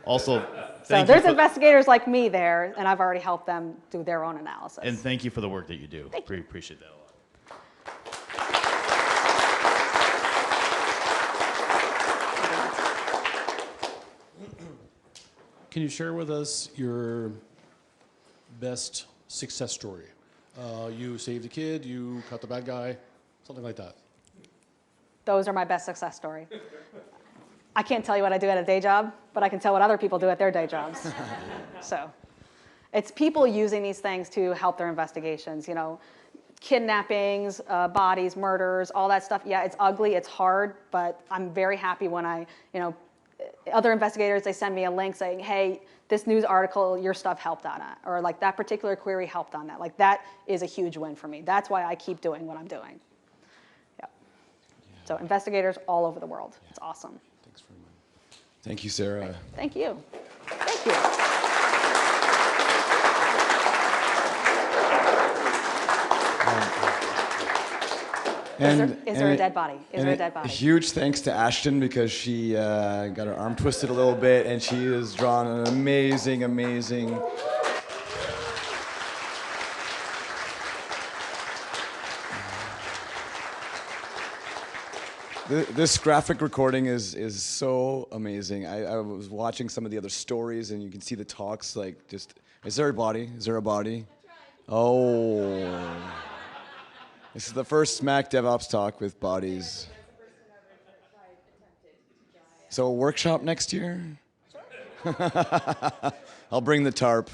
Also, so there's investigators like me there, and I've already helped them do their own analysis. And thank you for the work that you do. Appreciate that a lot. Can you share with us your best success story? You saved a kid, you caught the bad guy, something like that. Those are my best success story. I can't tell you what I do at a day job, but I can tell what other people do at their day jobs. So it's people using these things to help their investigations, kidnappings, bodies, murders, all that stuff. Yeah, it's ugly, it's hard, but I'm very happy when other investigators, they send me a link saying, hey, this news article, your stuff helped on it, or like that particular query helped on that. Like that is a huge win for me. That's why I keep doing what I'm doing. Yep. Yeah. So investigators all over the world. Yeah. It's awesome. Thank you, Sarah. Thank you. Thank you. Is there a dead body? Is there a dead body? A huge thanks to Ashton because she got her arm twisted a little bit and she has drawn an amazing, amazing This graphic recording is so amazing. I was watching some of the other stories, and you can see the talks. Like, just is there a body? Is there a body? Oh, this is the first MacDevOps talk with bodies. So a workshop next year? I'll bring the tarp.